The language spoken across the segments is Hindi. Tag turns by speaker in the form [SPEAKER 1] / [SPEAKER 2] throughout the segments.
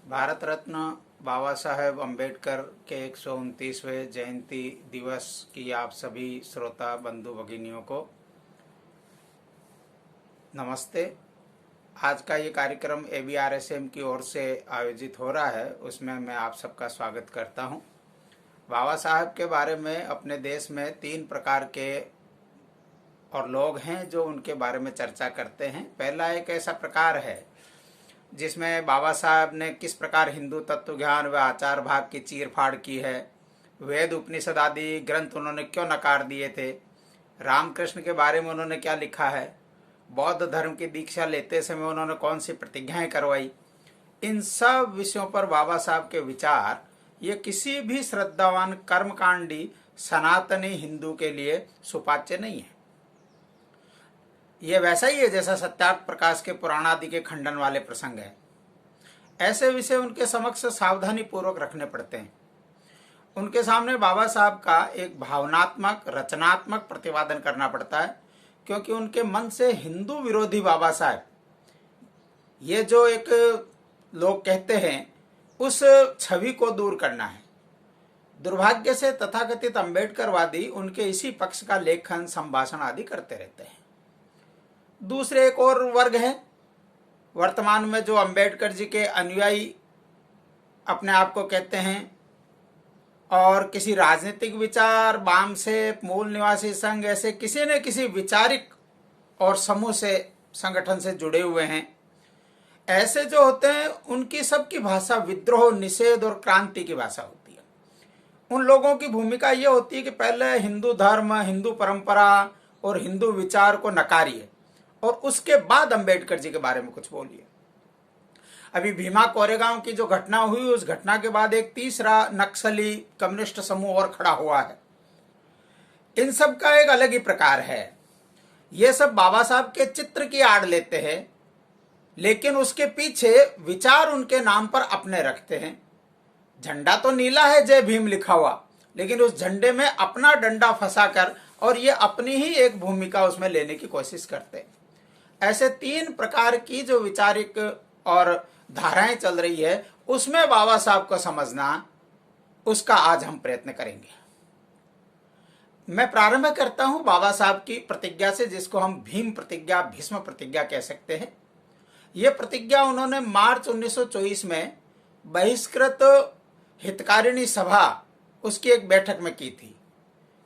[SPEAKER 1] भारत रत्न बाबा साहेब अम्बेडकर के 129वें जयंती दिवस की आप सभी श्रोता बंधु भगिनियों को नमस्ते। आज का ये कार्यक्रम ABRSM की ओर से आयोजित हो रहा है, उसमें मैं आप सबका स्वागत करता हूँ। बाबा साहब के बारे में अपने देश में 3 प्रकार के और लोग हैं जो उनके बारे में चर्चा करते हैं। पहला एक ऐसा प्रकार है जिसमें बाबा साहब ने किस प्रकार हिंदू तत्व ज्ञान व आचार भाग की चीर फाड़ की है, वेद उपनिषद आदि ग्रंथ उन्होंने क्यों नकार दिए थे, रामकृष्ण के बारे में उन्होंने क्या लिखा है, बौद्ध धर्म की दीक्षा लेते समय उन्होंने कौन सी प्रतिज्ञाएं करवाई। इन सब विषयों पर बाबा साहब के विचार ये किसी भी श्रद्धावान कर्मकांडी सनातनी हिंदू के लिए सुपाच्य नहीं है। ये वैसा ही है जैसा सत्यार्थ प्रकाश के पुराण आदि के खंडन वाले प्रसंग है। ऐसे विषय उनके समक्ष सावधानी पूर्वक रखने पड़ते हैं। उनके सामने बाबा साहब का एक भावनात्मक रचनात्मक प्रतिपादन करना पड़ता है, क्योंकि उनके मन से हिंदू विरोधी बाबा साहब ये जो एक लोग कहते हैं उस छवि को दूर करना है। दुर्भाग्य से तथाकथित अम्बेडकरवादी उनके इसी पक्ष का लेखन संभाषण आदि करते रहते हैं। दूसरे एक और वर्ग है वर्तमान में जो अम्बेडकर जी के अनुयायी अपने आप को कहते हैं और किसी राजनीतिक विचार वाम से मूल निवासी संघ ऐसे किसी न किसी विचारिक और समूह से संगठन से जुड़े हुए हैं। ऐसे जो होते हैं उनकी सबकी भाषा विद्रोह, निषेध और क्रांति की भाषा होती है। उन लोगों की भूमिका ये होती है कि पहले हिंदू धर्म, हिंदू परंपरा और हिंदू विचार को नकारिए और उसके बाद अंबेडकर जी के बारे में कुछ बोलिए। अभी भीमा कोरेगांव की जो घटना हुई, उस घटना के बाद एक तीसरा नक्सली कम्युनिस्ट समूह और खड़ा हुआ है। इन सब का एक अलग ही प्रकार है। ये सब बाबा साहब के चित्र की आड़ लेते हैं, लेकिन उसके पीछे विचार उनके नाम पर अपने रखते हैं। झंडा तो नीला है, जय भीम लिखा हुआ, लेकिन उस झंडे में अपना डंडा फंसाकर और ये अपनी ही एक भूमिका उसमें लेने की कोशिश करते हैं। ऐसे 3 प्रकार की जो विचारिक और धाराएं चल रही है, उसमें बाबा साहब को समझना, उसका आज हम प्रयत्न करेंगे। मैं प्रारंभ करता हूं बाबा साहब की प्रतिज्ञा से, जिसको हम भीम प्रतिज्ञा, भीष्म प्रतिज्ञा कह सकते हैं। यह प्रतिज्ञा उन्होंने मार्च 1924 में बहिष्कृत हितकारिणी सभा उसकी एक बैठक में की थी।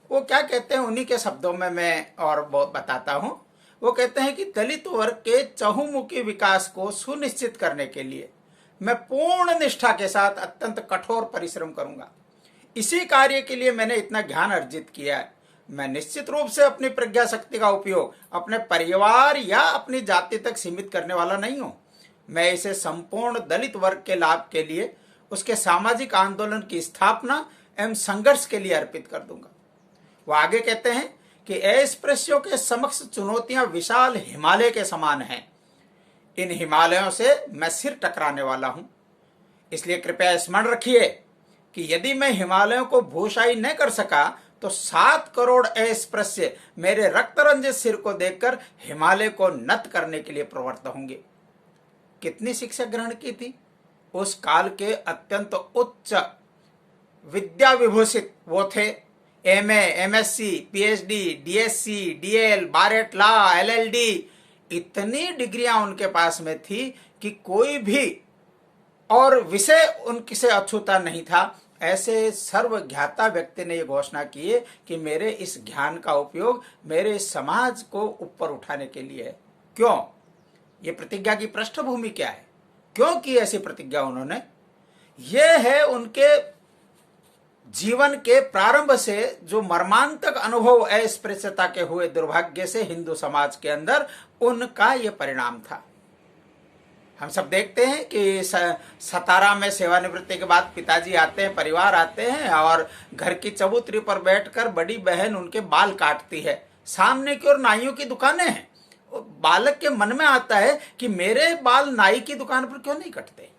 [SPEAKER 1] वो क्या कहते हैं उन्हीं के शब्दों में मैं और बहुत बताता हूं। वो कहते हैं कि दलित वर्ग के चहुमुखी विकास को सुनिश्चित करने के लिए मैं पूर्ण निष्ठा के साथ अत्यंत कठोर परिश्रम करूंगा। इसी कार्य के लिए मैंने इतना ज्ञान अर्जित किया है। मैं निश्चित रूप से अपनी प्रज्ञा शक्ति का उपयोग अपने परिवार या अपनी जाति तक सीमित करने वाला नहीं हूं। मैं इसे संपूर्ण दलित वर्ग के लाभ के लिए, उसके सामाजिक आंदोलन की स्थापना एवं संघर्ष के लिए अर्पित कर दूंगा। वो आगे कहते हैं कि अस्पृश्यों के समक्ष चुनौतियां विशाल हिमालय के समान हैं। इन हिमालयों से मैं सिर टकराने वाला हूं। इसलिए कृपया स्मरण रखिए कि यदि मैं हिमालयों को भूशाई न कर सका तो 7 करोड़ अस्पृश्य मेरे रक्त रंजित सिर को देखकर हिमालय को नत करने के लिए प्रवृत्त होंगे। कितनी शिक्षा ग्रहण की थी? उस काल के अत्यंत उच्च विद्या विभूषित वो थे। MA, MSc, PhD, DSc, DL, bar at law, LLD, इतनी डिग्रियां उनके पास में थी कि कोई भी और विषय उनसे अछूता नहीं था। ऐसे सर्वज्ञाता व्यक्ति ने यह घोषणा की है कि मेरे इस ज्ञान का उपयोग मेरे समाज को ऊपर उठाने के लिए है। क्यों? ये प्रतिज्ञा की पृष्ठभूमि क्या है? क्यों की ऐसी प्रतिज्ञा उन्होंने? ये है उनके जीवन के प्रारंभ से जो मर्मांतक अनुभव अस्पृश्यता के हुए दुर्भाग्य से हिंदू समाज के अंदर, उनका यह परिणाम था। हम सब देखते हैं कि 17 में सेवानिवृत्ति के बाद पिताजी आते हैं, परिवार आते हैं और घर की चबूतरी पर बैठकर बड़ी बहन उनके बाल काटती है। सामने की ओर नाइयों की दुकानें हैं। बालक के मन में आता है कि मेरे बाल नाई की दुकान पर क्यों नहीं कटते।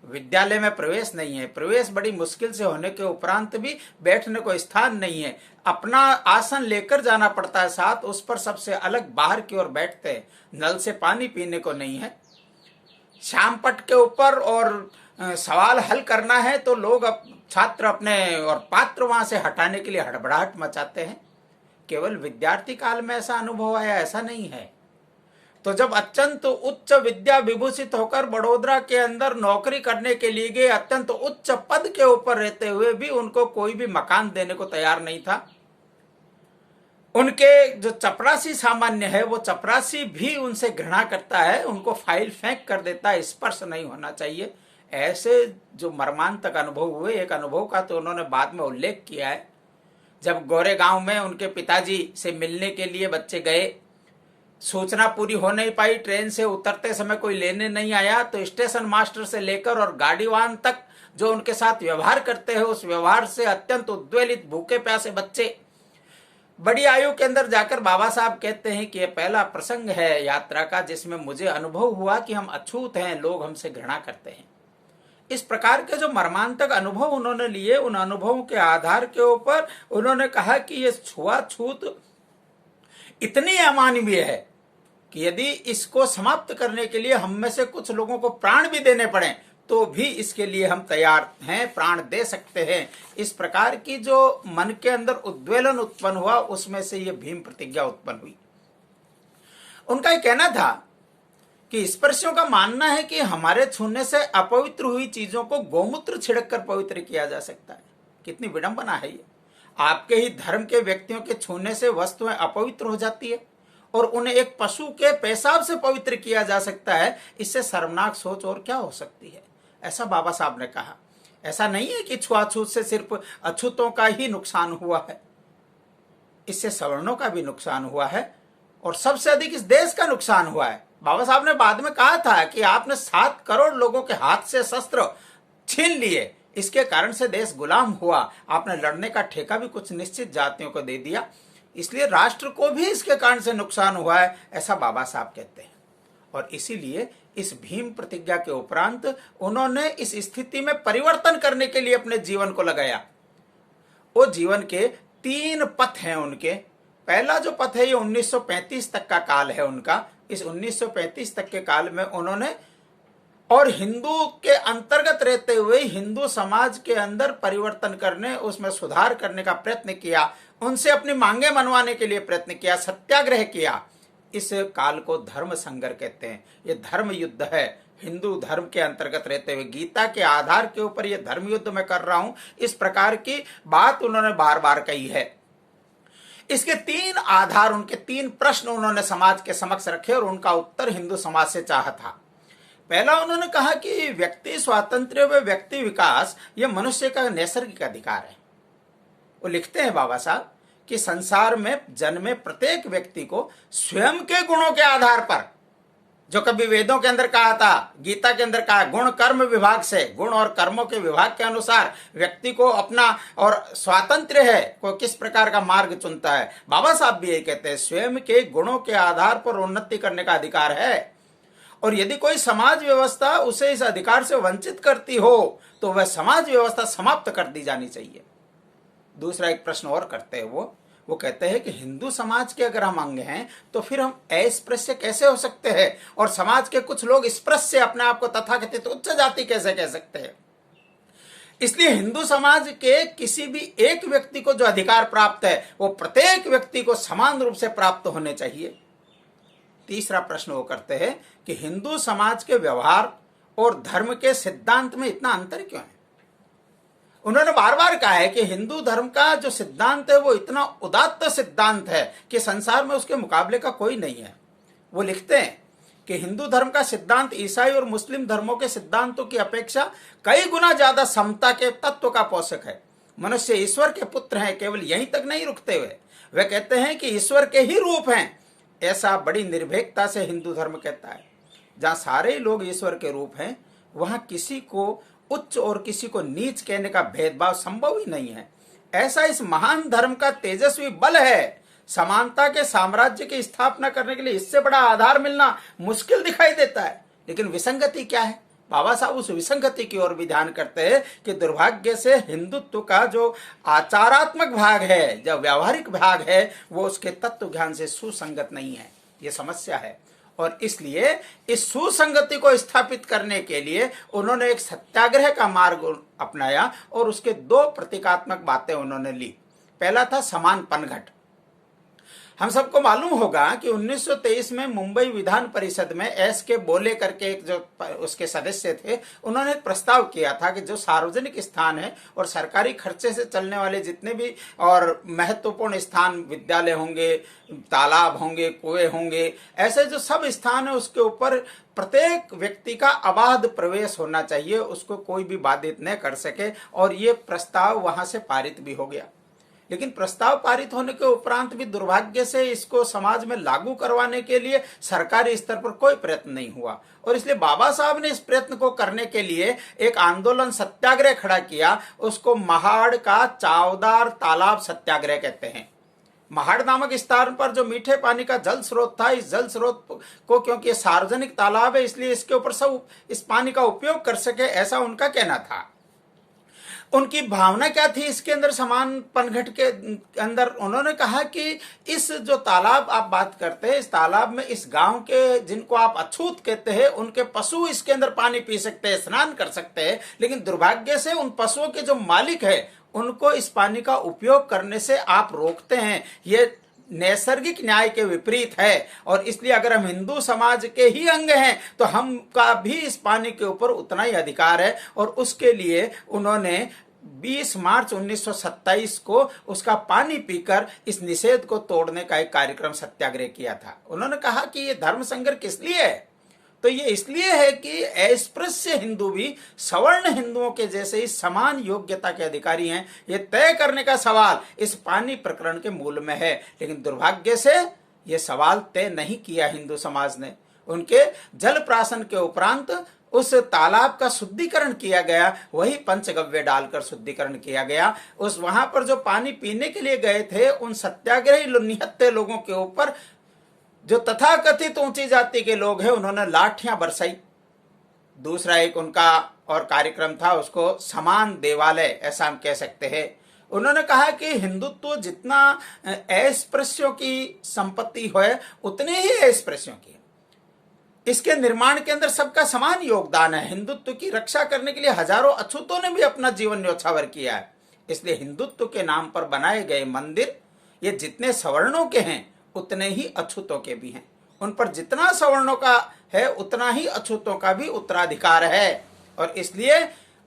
[SPEAKER 1] विद्यालय में प्रवेश नहीं है, प्रवेश बड़ी मुश्किल से होने के उपरांत भी बैठने को स्थान नहीं है, अपना आसन लेकर जाना पड़ता है साथ, उस पर सबसे अलग बाहर की ओर बैठते हैं, नल से पानी पीने को नहीं है। श्यामपट्ट के ऊपर और सवाल हल करना है तो लोग छात्र अपने और पात्र वहां से हटाने के लिए हड़बड़ाहट मचाते हैं। केवल विद्यार्थी काल में ऐसा अनुभव आया, ऐसा नहीं है। तो जब अत्यंत उच्च विद्या विभूषित होकर बड़ोदरा के अंदर नौकरी करने के लिए गए, अत्यंत उच्च पद के ऊपर रहते हुए भी उनको कोई भी मकान देने को तैयार नहीं था। उनके जो चपरासी सामान्य है, वो चपरासी भी उनसे घृणा करता है, उनको फाइल फेंक कर देता है, स्पर्श नहीं होना चाहिए। ऐसे जो मर्मांतक अनुभव हुए, एक अनुभव का तो उन्होंने बाद में उल्लेख किया है। जब गोरे गांव में उनके पिताजी से मिलने के लिए बच्चे गए, सूचना पूरी हो नहीं पाई, ट्रेन से उतरते समय कोई लेने नहीं आया, तो स्टेशन मास्टर से लेकर और गाड़ीवान तक जो उनके साथ व्यवहार करते हैं, उस व्यवहार से अत्यंत उद्वेलित भूखे प्यासे बच्चे बड़ी आयु के अंदर जाकर बाबा साहब कहते हैं कि यह पहला प्रसंग है यात्रा का जिसमें मुझे अनुभव हुआ कि हम अछूत हैं, लोग हमसे घृणा करते हैं। इस प्रकार के जो मर्मांतक अनुभव उन्होंने लिए, उन अनुभवों के आधार के ऊपर उन्होंने कहा कि ये छुआछूत इतनी अमानवीय है कि यदि इसको समाप्त करने के लिए हम में से कुछ लोगों को प्राण भी देने पड़े तो भी इसके लिए हम तैयार हैं, प्राण दे सकते हैं। इस प्रकार की जो मन के अंदर उद्वेलन उत्पन्न हुआ, उसमें से ये भीम प्रतिज्ञा उत्पन्न हुई। उनका यह कहना था कि स्पर्शियों का मानना है कि हमारे छूने से अपवित्र हुई चीजों को गोमूत्र छिड़क कर पवित्र किया जा सकता है। कितनी विडंबना है ये। आपके ही धर्म के व्यक्तियों के छूने से वस्तुएं अपवित्र हो जाती है और उन्हें एक पशु के पेशाब से पवित्र किया जा सकता है। इससे शर्मनाक सोच और क्या हो सकती है, ऐसा बाबा साहब ने कहा। ऐसा नहीं है कि छुआछूत से सिर्फ अछूतों का ही नुकसान हुआ है, इससे सवर्णों का भी नुकसान हुआ है और सबसे अधिक इस देश का नुकसान हुआ है। बाबा साहब ने बाद में कहा था कि आपने 7 करोड़ लोगों के हाथ से शस्त्र छीन लिए, इसके कारण से देश गुलाम हुआ। आपने लड़ने का ठेका भी कुछ निश्चित जातियों को दे दिया, इसलिए राष्ट्र को भी इसके कारण से नुकसान हुआ है, ऐसा बाबा साहब कहते हैं। और इसीलिए इस भीम प्रतिज्ञा के उपरांत उन्होंने इस स्थिति में परिवर्तन करने के लिए अपने जीवन को लगाया। वो जीवन के 3 पथ हैं उनके। पहला जो पथ है ये 1935 तक का काल है उनका। इस 1935 तक के काल में उन्होंने और हिंदू के अंतर्गत रहते हुए हिंदू समाज के अंदर परिवर्तन करने, उसमें सुधार करने का प्रयत्न किया, उनसे अपनी मांगे मनवाने के लिए प्रयत्न किया, सत्याग्रह किया। इस काल को धर्म संघर्ष कहते हैं। ये धर्म युद्ध है, हिंदू धर्म के अंतर्गत रहते हुए गीता के आधार के ऊपर ये धर्म युद्ध मैं कर रहा हूं, इस प्रकार की बात उन्होंने बार बार कही है। इसके 3 आधार, उनके 3 प्रश्न उन्होंने समाज के समक्ष रखे और उनका उत्तर हिंदू समाज से चाहा था। पहला उन्होंने कहा कि व्यक्ति स्वातंत्र्य व व्यक्ति विकास यह मनुष्य का नैसर्गिक अधिकार है। वो लिखते हैं बाबा साहब कि संसार में जन्मे प्रत्येक व्यक्ति को स्वयं के गुणों के आधार पर, जो कभी वेदों के अंदर कहा था, गीता के अंदर कहा, गुण कर्म विभाग से, गुण और कर्मों के विभाग के अनुसार व्यक्ति को अपना और स्वातंत्र्य है, कोई किस प्रकार का मार्ग चुनता है। बाबा साहब भी यही कहते हैं, स्वयं के गुणों के आधार पर उन्नति करने का अधिकार है। और यदि कोई समाज व्यवस्था उसे इस अधिकार से वंचित करती हो तो वह समाज व्यवस्था समाप्त कर दी जानी चाहिए। दूसरा एक प्रश्न और करते हैं वो कहते हैं कि हिंदू समाज के अगर हम अंग हैं तो फिर हम अस्पृश्य कैसे हो सकते हैं, और समाज के कुछ लोग स्पृश्य अपने आप को तथाकथित उच्च जाति कैसे कह सकते हैं। इसलिए हिंदू समाज के किसी भी एक व्यक्ति को जो अधिकार प्राप्त है वो प्रत्येक व्यक्ति को समान रूप से प्राप्त होने चाहिए। तीसरा प्रश्न वो करते हैं कि हिंदू समाज के व्यवहार और धर्म के सिद्धांत में इतना अंतर क्यों है। उन्होंने बार बार कहा है कि हिंदू धर्म का जो सिद्धांत है वो इतना उदात्त सिद्धांत है कि संसार में उसके मुकाबले का कोई नहीं है। वो लिखते हैं कि हिंदू धर्म का सिद्धांत ईसाई और मुस्लिम धर्मों के सिद्धांतों की अपेक्षा कई गुना ज्यादा समता के तत्व का पोषक है। मनुष्य ईश्वर के पुत्र हैं, केवल यहीं तक नहीं रुकते हुए वे कहते हैं कि ईश्वर के ही रूप हैं। ऐसा बड़ी निर्भीकता से हिंदू धर्म कहता है। जहां सारे लोग ईश्वर के रूप हैं वहां किसी को उच्च और किसी को नीच कहने का भेदभाव संभव ही नहीं है। ऐसा इस महान धर्म का तेजस्वी बल है। समानता के साम्राज्य की स्थापना करने के लिए इससे बड़ा आधार मिलना मुश्किल दिखाई देता है। लेकिन विसंगति क्या है? बाबा साहब उस विसंगति की ओर भी ध्यान करते हैं कि दुर्भाग्य से हिंदुत्व का जो आचारात्मक भाग है, जो व्यावहारिक भाग है, वो उसके तत्व ज्ञान से सुसंगत नहीं है। ये समस्या है। और इसलिए इस सुसंगति को स्थापित करने के लिए उन्होंने एक सत्याग्रह का मार्ग अपनाया और उसके दो प्रतीकात्मक बातें उन्होंने ली। पहला था समान पनघट। हम सबको मालूम होगा कि 1923 में मुंबई विधान परिषद में एस के बोले करके एक जो उसके सदस्य थे, उन्होंने एक प्रस्ताव किया था कि जो सार्वजनिक स्थान है और सरकारी खर्चे से चलने वाले जितने भी और महत्वपूर्ण स्थान, विद्यालय होंगे, तालाब होंगे, कुएं होंगे, ऐसे जो सब स्थान है उसके ऊपर प्रत्येक व्यक्ति का अबाध प्रवेश होना चाहिए, उसको कोई भी बाधित न कर सके। और ये प्रस्ताव वहां से पारित भी हो गया। लेकिन प्रस्ताव पारित होने के उपरांत भी दुर्भाग्य से इसको समाज में लागू करवाने के लिए सरकारी स्तर पर कोई प्रयत्न नहीं हुआ। और इसलिए बाबा साहब ने इस प्रयत्न को करने के लिए एक आंदोलन सत्याग्रह खड़ा किया। उसको महाड़ का चावदार तालाब सत्याग्रह कहते हैं। महाड़ नामक स्थान पर जो मीठे पानी का जल स्रोत था, इस जल स्रोत को, क्योंकि ये सार्वजनिक तालाब है, इसलिए इसके ऊपर सब इस पानी का उपयोग कर सके, ऐसा उनका कहना था। उनकी भावना क्या थी इसके अंदर, समान पनघट के अंदर? उन्होंने कहा कि इस जो तालाब आप बात करते हैं, इस तालाब में इस गांव के जिनको आप अछूत कहते हैं, उनके पशु इसके अंदर पानी पी सकते हैं, स्नान कर सकते हैं। लेकिन दुर्भाग्य से उन पशुओं के जो मालिक है उनको इस पानी का उपयोग करने से आप रोकते हैं। ये नैसर्गिक न्याय के विपरीत है। और इसलिए अगर हम हिंदू समाज के ही अंग हैं तो हमका भी इस पानी के ऊपर उतना ही अधिकार है। और उसके लिए उन्होंने 20 मार्च 1927 को उसका पानी पीकर इस निषेध को तोड़ने का एक कार्यक्रम सत्याग्रह किया था। उन्होंने कहा कि ये धर्म संघर्ष किस लिए है? तो ये इसलिए है कि अस्पृश्य हिंदू भी सवर्ण हिंदुओं के जैसे ही समान योग्यता के अधिकारी हैं। ये तय करने का सवाल इस पानी प्रकरण के मूल में है। लेकिन दुर्भाग्य से ये सवाल तय नहीं किया हिंदू समाज ने। उनके जल प्राशन के उपरांत उस तालाब का शुद्धिकरण किया गया, वही पंचगव्य डालकर शुद्धिकरण किया गया। उस वहां पर जो पानी पीने के लिए गए थे उन सत्याग्रही निहत्थे लोगों के ऊपर जो तथाकथित ऊंची जाति के लोग हैं उन्होंने लाठियां बरसाई। दूसरा एक उनका और कार्यक्रम था, उसको समान देवालय ऐसा हम कह सकते हैं। उन्होंने कहा कि हिंदुत्व जितना अस्पृश्यों की संपत्ति है उतने ही अस्पृश्यों की, इसके निर्माण के अंदर सबका समान योगदान है। हिंदुत्व की रक्षा करने के लिए हजारों अछूतों ने भी अपना जीवन न्योछावर किया है। इसलिए हिंदुत्व के नाम पर बनाए गए मंदिर ये जितने सवर्णों के हैं उतने ही अछूतों के भी हैं। उन पर जितना सवर्णों का है उतना ही अछूतों का भी उत्तराधिकार है। और इसलिए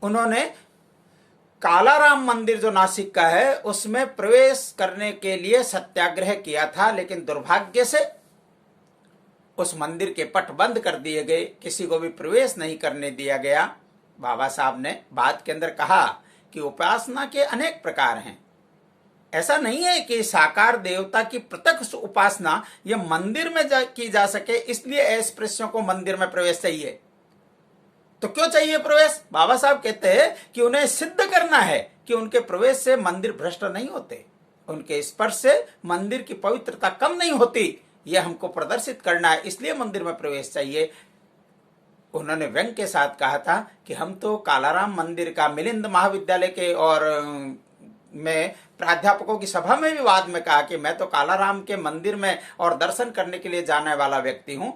[SPEAKER 1] उन्होंने कालाराम मंदिर जो नासिक का है उसमें प्रवेश करने के लिए सत्याग्रह किया था। लेकिन दुर्भाग्य से उस मंदिर के पट बंद कर दिए गए, किसी को भी प्रवेश नहीं करने दिया गया। बाबा साहब ने बात के अंदर कहा कि उपासना के अनेक प्रकार हैं। ऐसा नहीं है कि साकार देवता की प्रत्यक्ष उपासना ये मंदिर में की जा सके, इसलिए अस्पृश्यों को मंदिर में प्रवेश चाहिए। तो क्यों चाहिए प्रवेश? बाबा साहब कहते हैं कि उन्हें सिद्ध करना है कि उनके प्रवेश से मंदिर भ्रष्ट नहीं होते, उनके स्पर्श से मंदिर की पवित्रता कम नहीं होती, यह हमको प्रदर्शित करना है, इसलिए मंदिर में प्रवेश चाहिए। उन्होंने व्यंग के साथ कहा था कि हम तो कालाराम मंदिर का मिलिंद महाविद्यालय के और में प्राध्यापकों की सभा में भी बाद में कहा कि मैं तो कालाराम के मंदिर में और दर्शन करने के लिए जाने वाला व्यक्ति हूं।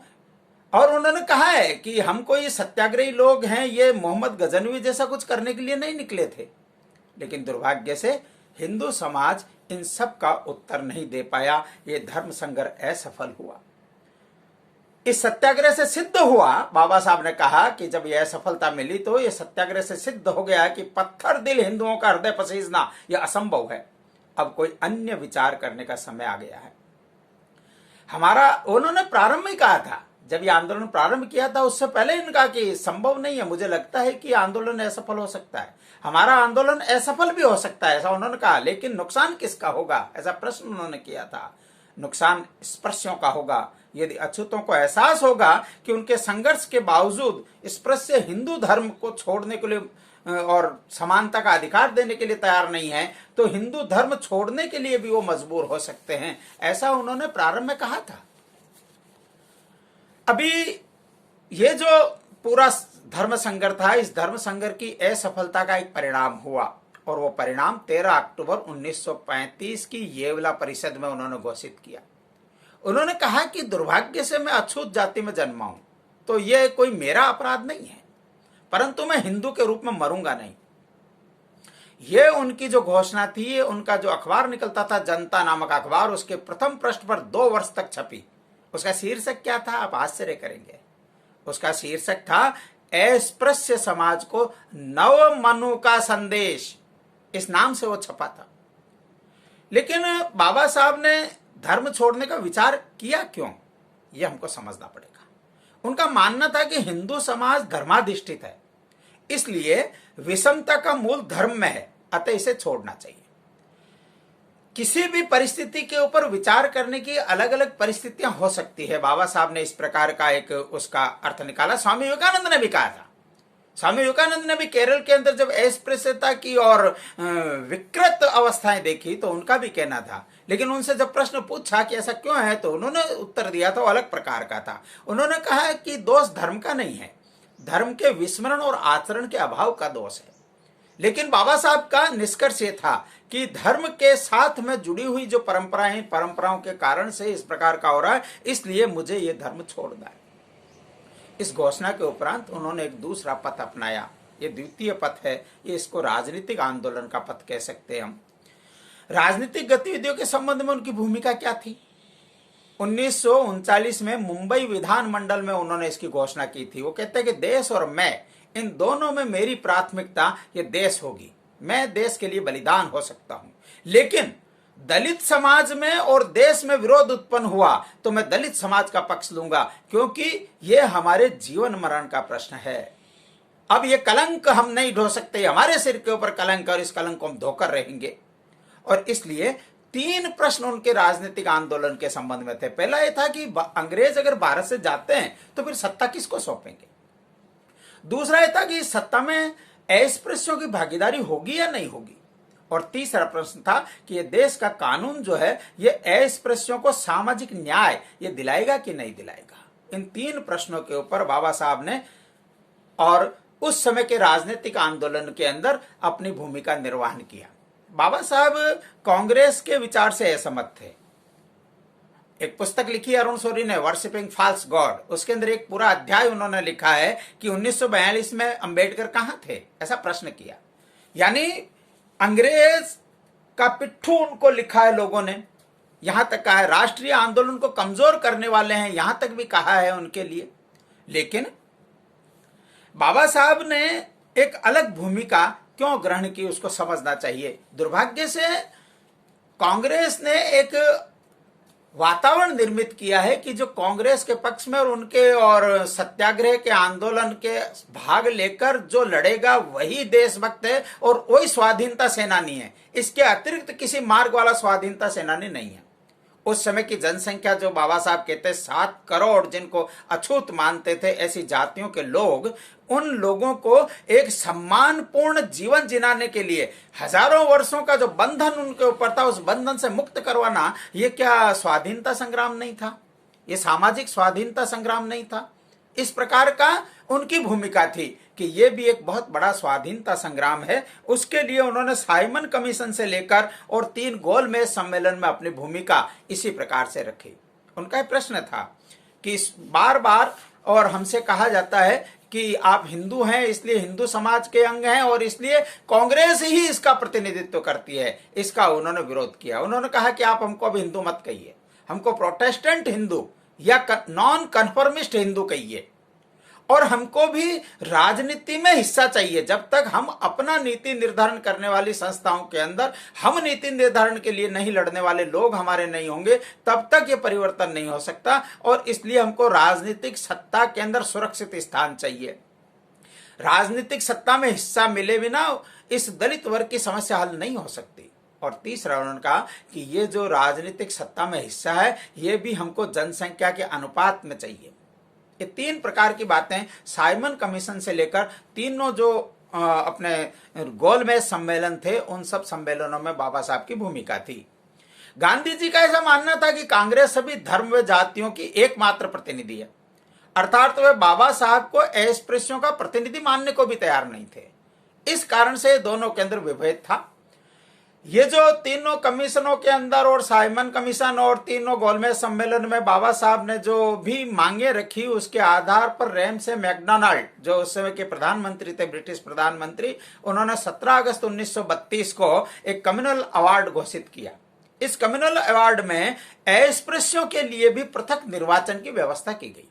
[SPEAKER 1] और उन्होंने कहा है कि हम कोई सत्याग्रही लोग हैं, ये मोहम्मद गजनवी जैसा कुछ करने के लिए नहीं निकले थे। लेकिन दुर्भाग्य से हिंदू समाज इन सब का उत्तर नहीं दे पाया। ये धर्म संघर्ष असफल हुआ। इस सत्याग्रह से सिद्ध हुआ, बाबा साहब ने कहा कि जब यह सफलता मिली तो यह सत्याग्रह से सिद्ध हो गया कि पत्थर दिल हिंदुओं का हृदय पसीजना यह असंभव है। अब कोई अन्य विचार करने का समय आ गया है हमारा। उन्होंने प्रारंभ में कहा था, जब यह आंदोलन प्रारंभ किया था उससे पहले इनका कि संभव नहीं है, मुझे लगता है कि आंदोलन असफल हो सकता है, हमारा आंदोलन असफल भी हो सकता है, ऐसा उन्होंने कहा। लेकिन नुकसान किसका होगा, ऐसा प्रश्न उन्होंने किया था। नुकसान स्पृश्यों का होगा। यदि अछूतों को एहसास होगा कि उनके संघर्ष के बावजूद स्पृश्य हिंदू धर्म को छोड़ने के लिए और समानता का अधिकार देने के लिए तैयार नहीं है, तो हिंदू धर्म छोड़ने के लिए भी वो मजबूर हो सकते हैं, ऐसा उन्होंने प्रारंभ में कहा था। अभी ये जो पूरा धर्म संघर्ष था, इस धर्म संघर्ष की असफलता का एक परिणाम हुआ और वो परिणाम 13 अक्टूबर 1935 की येवला परिषद में उन्होंने घोषित किया। उन्होंने कहा कि दुर्भाग्य से मैं अछूत जाति में जन्मा हूं, तो यह कोई मेरा अपराध नहीं है, परंतु मैं हिंदू के रूप में मरूंगा नहीं। ये उनकी जो घोषणा थी, उनका जो अखबार निकलता था, जनता नामक अखबार, उसके प्रथम पृष्ठ पर 2 वर्ष तक छपी। उसका शीर्षक क्या था, आप आश्चर्य करेंगे। उसका शीर्षक था अस्पृश्य समाज को नव मनु का संदेश। इस नाम से वो छपा था। लेकिन बाबा साहब ने धर्म छोड़ने का विचार किया क्यों, यह हमको समझना पड़ेगा। उनका मानना था कि हिंदू समाज धर्माधिष्ठित है, इसलिए विषमता का मूल धर्म में है, अतः इसे छोड़ना चाहिए। किसी भी परिस्थिति के ऊपर विचार करने की अलग अलग परिस्थितियां हो सकती है। बाबा साहब ने इस प्रकार का एक उसका अर्थ निकाला। स्वामी विवेकानंद ने भी कहा था। स्वामी विवेकानंद ने भी केरल के अंदर जब अस्पृश्यता की और विकृत अवस्थाएं देखी तो उनका भी कहना था। लेकिन उनसे जब प्रश्न पूछा कि ऐसा क्यों है, तो उन्होंने उत्तर दिया था वो अलग प्रकार का था। उन्होंने कहा कि दोष धर्म का नहीं है, धर्म के विस्मरण और आचरण के अभाव का दोष है। लेकिन बाबा साहब का निष्कर्ष ये था कि धर्म के साथ में जुड़ी हुई जो परंपराओं के कारण से इस प्रकार का हो रहा है, इसलिए मुझे ये धर्म छोड़ना है। इस घोषणा के उपरांत उन्होंने एक दूसरा पथ अपनाया। ये द्वितीय पथ है, ये इसको राजनीतिक आंदोलन का पथ कह सकते हैं हम। राजनीतिक गतिविधियों के संबंध में उनकी भूमिका क्या थी? 1939 में मुंबई विधानमंडल में उन्होंने इसकी घोषणा की थी। वो कहते हैं कि देश और मैं, इन दोनों में मेरी प्राथमिकता ये देश होगी। मैं देश के लिए बलिदान हो सकता हूं, लेकिन दलित समाज में और देश में विरोध उत्पन्न हुआ तो मैं दलित समाज का पक्ष लूंगा, क्योंकि यह हमारे जीवन मरण का प्रश्न है। अब ये कलंक हम नहीं ढो सकते, हमारे सिर के ऊपर कलंक, और इस कलंक को हम धोकर रहेंगे। और इसलिए 3 प्रश्न उनके राजनीतिक आंदोलन के संबंध में थे। पहला यह था कि अंग्रेज अगर भारत से जाते हैं तो फिर सत्ता किसको सौंपेंगे। दूसरा यह था कि सत्ता में अस्पृश्यों की भागीदारी होगी या नहीं होगी। और तीसरा प्रश्न था कि ये देश का कानून जो है ये अस्पृश्यों को सामाजिक न्याय ये दिलाएगा कि नहीं दिलाएगा। इन 3 प्रश्नों के ऊपर बाबा साहब ने और उस समय के राजनीतिक आंदोलन के अंदर अपनी भूमिका निर्वहन किया। बाबा साहब कांग्रेस के विचार से असहमत थे। एक पुस्तक लिखी अरुण शौरी ने, वर्शिपिंग फॉल्स गॉड, उसके अंदर एक पूरा अध्याय उन्होंने लिखा है कि 1942 में अंबेडकर कहां थे, ऐसा प्रश्न किया। यानी अंग्रेज का पिट्ठू उनको लिखा है लोगों ने। यहां तक कहा है राष्ट्रीय आंदोलन को कमजोर करने वाले हैं, यहां तक भी कहा है उनके लिए। लेकिन बाबा साहब ने एक अलग भूमिका क्यों ग्रहण की, उसको समझना चाहिए। दुर्भाग्य से कांग्रेस ने एक वातावरण निर्मित किया है कि जो कांग्रेस के पक्ष में और उनके और सत्याग्रह के आंदोलन के भाग लेकर जो लड़ेगा वही देशभक्त है और वही स्वाधीनता सेनानी है। इसके अतिरिक्त किसी मार्ग वाला स्वाधीनता सेनानी नहीं है। उस समय की जनसंख्या जो बाबा साहब कहते 7 करोड़ जिनको अछूत मानते थे, ऐसी जातियों के लोग, उन लोगों को एक सम्मानपूर्ण जीवन जिनाने के लिए हजारों वर्षों का जो बंधन उनके ऊपर था, उस बंधन से मुक्त करवाना, ये क्या स्वाधीनता संग्राम नहीं था? ये सामाजिक स्वाधीनता संग्राम नहीं था? इस प्रकार का उनकी भूमिका थी कि यह भी एक बहुत बड़ा स्वाधीनता संग्राम है। उसके लिए उन्होंने साइमन कमीशन से लेकर और 3 गोलमेज सम्मेलन में अपनी भूमिका इसी प्रकार से रखी। उनका एक प्रश्न था कि बार बार और हमसे कहा जाता है कि आप हिंदू हैं, इसलिए हिंदू समाज के अंग हैं और इसलिए कांग्रेस ही इसका प्रतिनिधित्व करती है। इसका उन्होंने विरोध किया। उन्होंने कहा कि आप हमको अब हिंदू मत कहिए, हमको प्रोटेस्टेंट हिंदू या नॉन कन्फर्मिस्ट हिंदू कहिए, और हमको भी राजनीति में हिस्सा चाहिए। जब तक हम अपना नीति निर्धारण करने वाली संस्थाओं के अंदर हम नीति निर्धारण के लिए नहीं लड़ने वाले लोग हमारे नहीं होंगे, तब तक ये परिवर्तन नहीं हो सकता। और इसलिए हमको राजनीतिक सत्ता के अंदर सुरक्षित स्थान चाहिए। राजनीतिक सत्ता में हिस्सा मिले बिना इस दलित वर्ग की समस्या हल नहीं हो सकती। और तीसरा उन्होंने कहा कि ये जो राजनीतिक सत्ता में हिस्सा है, ये भी हमको जनसंख्या के अनुपात में चाहिए। ये 3 प्रकार की बातें साइमन कमीशन से लेकर तीनों जो अपने गोलमेज सम्मेलन थे, उन सब सम्मेलनों में बाबा साहब की भूमिका थी। गांधी जी का ऐसा मानना था कि कांग्रेस सभी धर्म व जातियों की एकमात्र प्रतिनिधि है, अर्थात वे बाबा साहब को अस्पृश्यों का प्रतिनिधि मानने को भी तैयार नहीं थे। इस कारण से दोनों के अंदर विभेद था। ये जो तीनों कमीशनों के अंदर और साइमन कमीशन और तीनों गोलमेज सम्मेलन में बाबा साहब ने जो भी मांगे रखी, उसके आधार पर रैमसे मैकडोनाल्ड, जो उस समय के प्रधानमंत्री थे, ब्रिटिश प्रधानमंत्री, उन्होंने 17 अगस्त 1932 को एक कम्युनल अवार्ड घोषित किया। इस कम्युनल अवार्ड में अस्पृश्यों के लिए भी पृथक निर्वाचन की व्यवस्था की गई।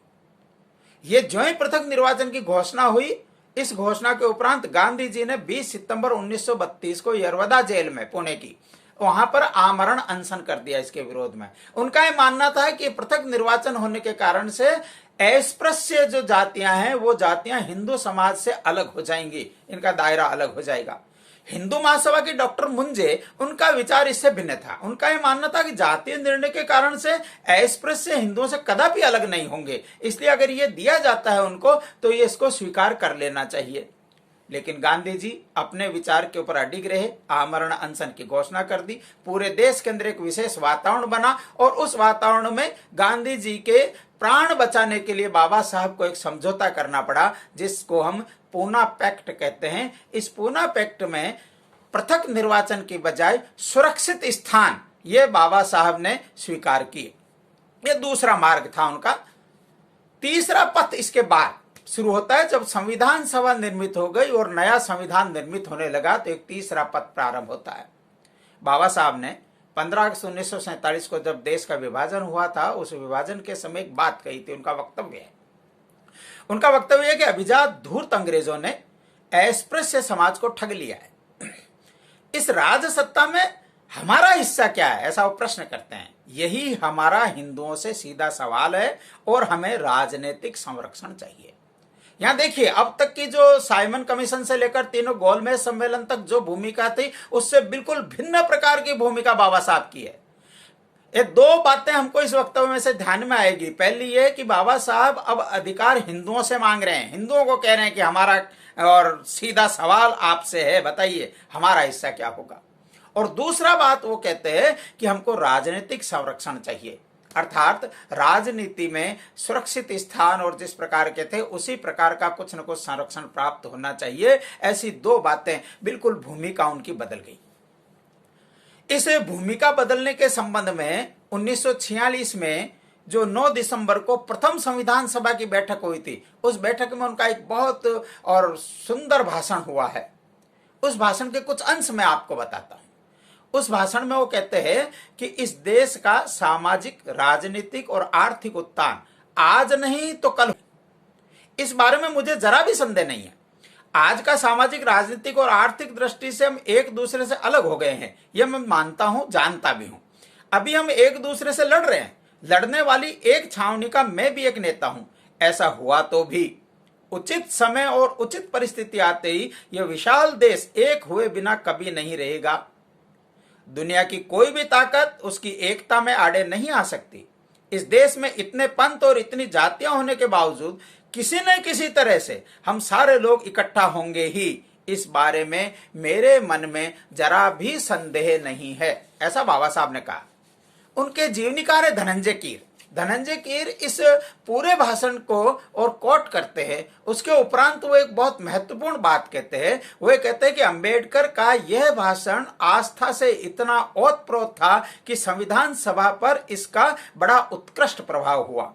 [SPEAKER 1] ये जो ही पृथक निर्वाचन की घोषणा हुई, इस घोषणा के उपरांत गांधी जी ने 20 सितंबर 1932 को यरवदा जेल में, पुणे की, वहां पर आमरण अनशन कर दिया इसके विरोध में। उनका यह मानना था कि पृथक निर्वाचन होने के कारण से अस्पृश्य जो जातियां हैं वो जातियां हिंदू समाज से अलग हो जाएंगी, इनका दायरा अलग हो जाएगा। हिंदू महासभा की डॉक्टर मुंजे, उनका विचार इससे भिन्न था। उनका यह मानना था कि जातीय निर्णय के कारण से अस्पृश्य हिंदुओं से कदापि अलग नहीं होंगे, इसलिए अगर ये दिया जाता है उनको तो ये इसको स्वीकार कर लेना चाहिए। लेकिन गांधी जी अपने विचार के ऊपर अडिग रहे, आमरण अनशन की घोषणा कर दी। पूरे देश के अंदर एक विशेष वातावरण बना और उस वातावरण में गांधी जी के प्राण बचाने के लिए बाबा साहब को एक समझौता करना पड़ा, जिसको हम पूना पैक्ट कहते हैं। इस पूना पैक्ट में पृथक निर्वाचन की बजाय सुरक्षित स्थान ये बाबा साहब ने स्वीकार किए। ये दूसरा मार्ग था उनका। तीसरा पथ इसके बाद शुरू होता है जब संविधान सभा निर्मित हो गई और नया संविधान निर्मित होने लगा, तो एक तीसरा पथ प्रारंभ होता है। बाबा साहब ने 15 अगस्त 1947 को जब देश का विभाजन हुआ था, उस विभाजन के समय एक बात कही थी। उनका वक्तव्य है कि अभिजात धूर्त अंग्रेजों ने अस्पृश्य समाज को ठग लिया है। इस राजसत्ता में हमारा हिस्सा क्या है, ऐसा वो प्रश्न करते हैं। यही हमारा हिंदुओं से सीधा सवाल है और हमें राजनीतिक संरक्षण चाहिए। यहां देखिए, अब तक की जो साइमन कमीशन से लेकर तीनों गोलमेज सम्मेलन तक जो भूमिका थी, उससे बिल्कुल भिन्न प्रकार की भूमिका बाबा साहब की है। ये दो बातें हमको इस वक्तव्य में से ध्यान में आएगी। पहली ये कि बाबा साहब अब अधिकार हिंदुओं से मांग रहे हैं, हिंदुओं को कह रहे हैं कि हमारा और सीधा सवाल आपसे है, बताइए हमारा हिस्सा क्या होगा। और दूसरा बात वो कहते हैं कि हमको राजनीतिक संरक्षण चाहिए, अर्थात राजनीति में सुरक्षित स्थान और जिस प्रकार के थे उसी प्रकार का कुछ न कुछ संरक्षण प्राप्त होना चाहिए। ऐसी दो बातें, बिल्कुल भूमिका उनकी बदल गई। इस भूमिका बदलने के संबंध में 1946 में जो 9 दिसंबर को प्रथम संविधान सभा की बैठक हुई थी, उस बैठक में उनका एक बहुत और सुंदर भाषण हुआ है। उस भाषण के कुछ अंश मैं आपको बताता हूं। उस भाषण में वो कहते हैं कि इस देश का सामाजिक, राजनीतिक और आर्थिक उत्थान आज नहीं तो कल, इस बारे में मुझे जरा भी संदेह नहीं है। आज का सामाजिक, राजनीतिक और आर्थिक दृष्टि से हम एक दूसरे से अलग हो गए हैं, यह मैं मानता हूं, जानता भी हूं। अभी हम एक दूसरे से लड़ रहे हैं, लड़ने वाली एक छावनी का मैं भी एक नेता हूं। ऐसा हुआ तो भी उचित समय और उचित परिस्थिति आते ही यह विशाल देश एक हुए बिना कभी नहीं रहेगा। दुनिया की कोई भी ताकत उसकी एकता में आड़े नहीं आ सकती। इस देश में इतने पंथ और इतनी जातियां होने के बावजूद किसी न किसी तरह से हम सारे लोग इकट्ठा होंगे ही, इस बारे में मेरे मन में जरा भी संदेह नहीं है, ऐसा बाबा साहब ने कहा। उनके जीवनीकार है धनंजय कीर। धनंजय कीर इस पूरे भाषण को और कोट करते हैं। उसके उपरांत वो एक बहुत महत्वपूर्ण बात कहते हैं। वो कहते हैं कि अंबेडकर का यह भाषण आस्था से इतना ओतप्रोत था कि संविधान सभा पर इसका बड़ा उत्कृष्ट प्रभाव हुआ।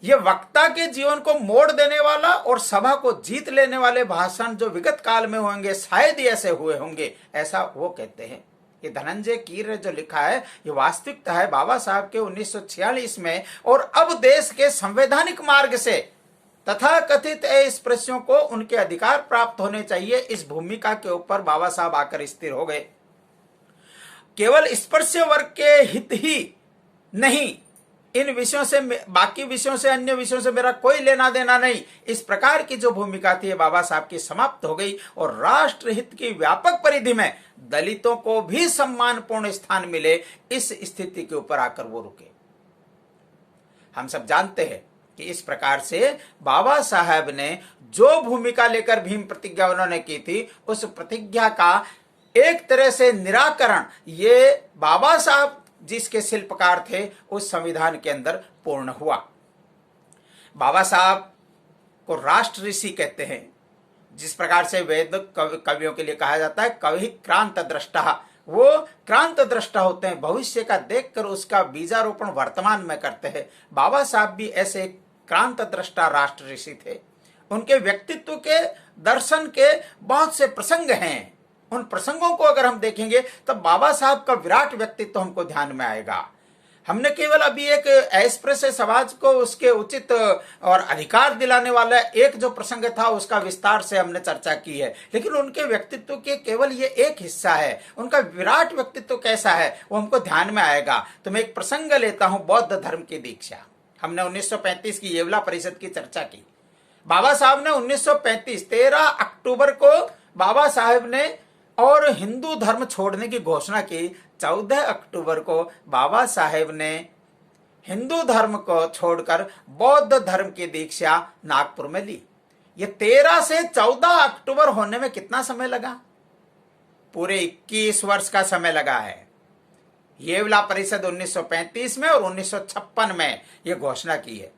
[SPEAKER 1] यह वक्ता के जीवन को मोड़ देने वाला और सभा को जीत लेने वाले भाषण जो विगत काल में होंगे शायद ही ऐसे हुए होंगे, ऐसा वो कहते हैं। ये धनंजय कीर ने जो लिखा है ये वास्तविकता है बाबा साहब के 1946 में। और अब देश के संवैधानिक मार्ग से तथा कथित अस्पृश्यों को उनके अधिकार प्राप्त होने चाहिए, इस भूमिका के ऊपर बाबा साहब आकर स्थिर हो गए। केवल स्पृश्य वर्ग के हित ही नहीं, इन विषयों से, बाकी विषयों से, अन्य विषयों से मेरा कोई लेना देना नहीं, इस प्रकार की जो भूमिका थी बाबा साहब की समाप्त हो गई। और राष्ट्र हित की व्यापक परिधि में दलितों को भी सम्मानपूर्ण स्थान मिले, इस स्थिति के ऊपर आकर वो रुके। हम सब जानते हैं कि इस प्रकार से बाबा साहब ने जो भूमिका लेकर भीम प्रतिज्ञा उन्होंने की थी, उस प्रतिज्ञा का एक तरह से निराकरण ये बाबा साहब जिसके शिल्पकार थे उस संविधान के अंदर पूर्ण हुआ। बाबा साहब को राष्ट्र ऋषि कहते हैं। जिस प्रकार से वेद कवियों के लिए कहा जाता है कवि क्रांत दृष्टा, वो क्रांत दृष्टा होते हैं, भविष्य का देखकर उसका बीजारोपण वर्तमान में करते हैं। बाबा साहब भी ऐसे क्रांत दृष्टा राष्ट्र ऋषि थे। उनके व्यक्तित्व के दर्शन के बहुत से प्रसंग हैं। उन प्रसंगों को अगर हम देखेंगे तब बाबा साहब का विराट व्यक्तित्व हमको ध्यान में आएगा। हमने केवल अभी एक अस्पृश्य समाज को उसके उचित और अधिकार दिलाने वाला एक जो प्रसंग था उसका विस्तार से हमने चर्चा की है, लेकिन उनके व्यक्तित्व के केवल ये एक हिस्सा है। उनका विराट व्यक्तित्व कैसा है वो हमको ध्यान में आएगा। तो मैं एक प्रसंग लेता हूं, बौद्ध धर्म की दीक्षा। हमने 1935 की येवला परिषद की चर्चा की। बाबा साहब ने 1935 13 अक्टूबर को बाबा साहब ने और हिंदू धर्म छोड़ने की घोषणा की। 14 अक्टूबर को बाबा साहेब ने हिंदू धर्म को छोड़कर बौद्ध धर्म की दीक्षा नागपुर में ली। ये 13 से 14 अक्टूबर होने में कितना समय लगा? पूरे 21 वर्ष का समय लगा है। येवला परिषद 1935 में और 1956 में यह घोषणा की है।